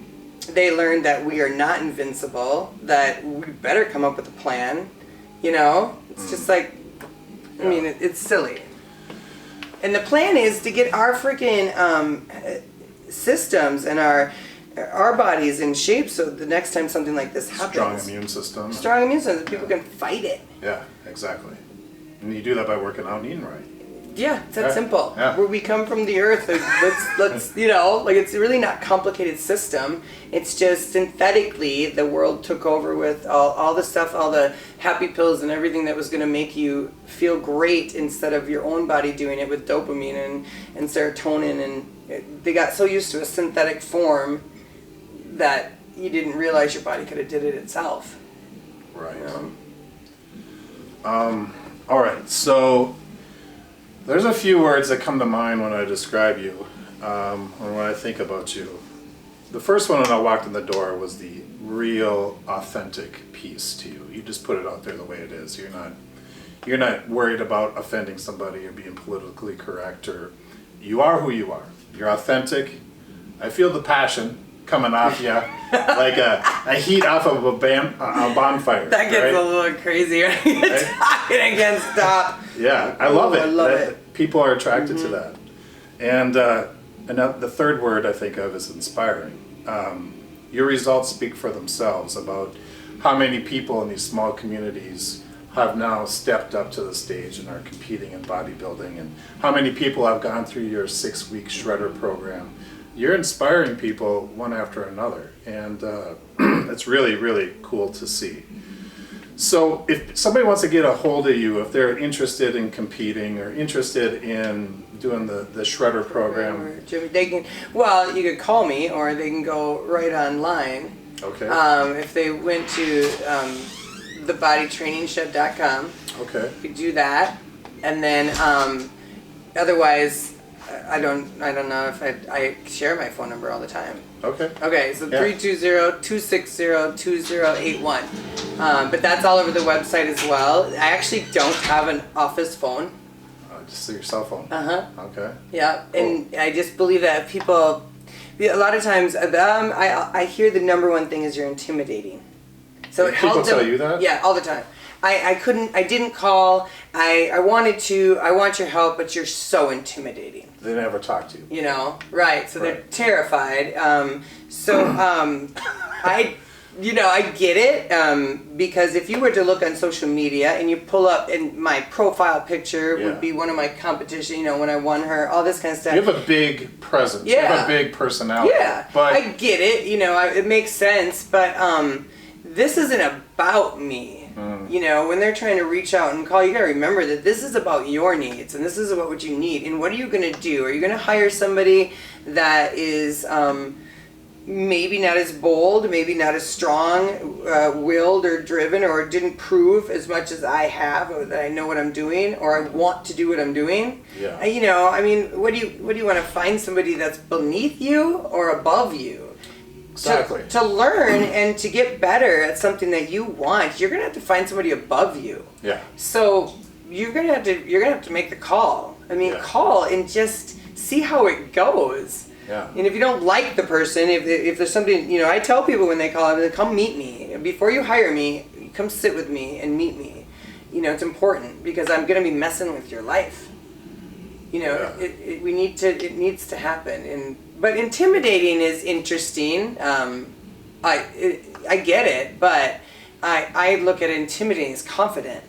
they learned that we are not invincible. That we better come up with a plan. It's just it's silly. And the plan is to get our freaking systems and our bodies in shape so the next time something like this happens. Strong immune system. Strong immune system. People can fight it. Yeah, exactly. And you do that by working out and eating right. Yeah, it's that simple. Yeah. Where we come from the earth, let's it's really not complicated system. It's just synthetically the world took over with all the stuff, all the happy pills and everything that was going to make you feel great instead of your own body doing it with dopamine and serotonin. And they got so used to a synthetic form that you didn't realize your body could have did it itself. Right. All right, so there's a few words that come to mind when I describe you, or when I think about you. The first one when I walked in the door was the real, authentic piece to you. You just put it out there the way it is. You're not worried about offending somebody or being politically correct, or you are who you are. You're authentic. I feel the passion coming off you like a heat off of a bonfire. That gets a little crazy when you get talking against stop. Yeah, I love it. I love it. People are attracted to that. And the third word I think of is inspiring. Your results speak for themselves about how many people in these small communities have now stepped up to the stage and are competing in bodybuilding, and how many people have gone through your 6-week shredder program. You're inspiring people one after another, and it's really, really cool to see. So if somebody wants to get a hold of you, if they're interested in competing or interested in doing the shredder program, they can, well, you could call me, or they can go right online. okay. If they went to thebodytrainingshed.com, Okay. you could do that, and then otherwise, I don't know if I share my phone number all the time. Okay. Okay, so Yeah. 320-260-2081. But that's all over the website as well. I actually don't have an office phone. Just your cell phone. Okay. Yeah, and I just believe that if people, a lot of times, I hear the number one thing is you're intimidating. So it People helped tell them, you that? Yeah, all the time. I didn't call. I wanted to. I want your help, but you're so intimidating. They never talk to you. You know, right? So they're Right. terrified. I get it, because if you were to look on social media and you pull up, and my profile picture would be one of my competition. You know, when I won her, all this kind of stuff. You have a big presence. You have a big personality. Yeah, But I get it. You know, it makes sense. But this isn't about me. You know, when they're trying to reach out and call, you gotta remember that this is about your needs, and this is about what you need. And what are you gonna do? Are you gonna hire somebody that is maybe not as bold, maybe not as strong willed or driven, or didn't prove as much as I have, or that I know what I'm doing, or I want to do what I'm doing? Yeah. You know, I mean, what do you want to find somebody that's beneath you or above you? Exactly. To learn and to get better at something that you want, you're gonna have to find somebody above you. Yeah. So you're gonna have to make the call. I mean, call and just see how it goes. Yeah. And if you don't like the person, if there's something, you know, I tell people when they call, come meet me. Before you hire me, come sit with me and meet me. You know, it's important because I'm gonna be messing with your life. You know, it needs to happen. But intimidating is interesting. I get it, but I look at intimidating as confident.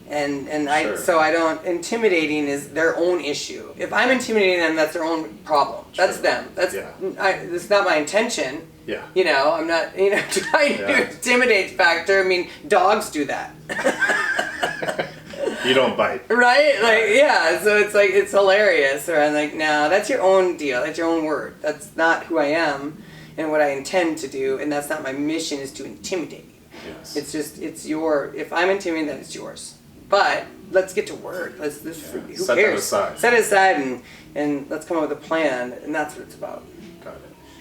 So I don't, intimidating is their own issue. If I'm intimidating them, that's their own problem. That's them. That's not my intention. Yeah. You know, I'm not, trying to intimidate factor. I mean, dogs do that. You don't bite. Right? So it's hilarious. Or I'm like, no, that's your own deal. That's your own word. That's not who I am and what I intend to do, and that's not my mission, is to intimidate you. Yes. It's just, if I'm intimidating, then it's yours. But let's get to work. Who Set cares? it aside. Set it aside and let's come up with a plan, and that's what it's about. Got it.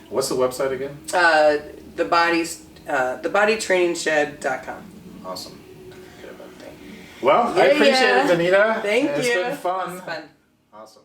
What's the website again? Thebodytrainingshed.com. Awesome. Well, I appreciate it, Donita. Thank you. It's been fun. It's fun. Awesome.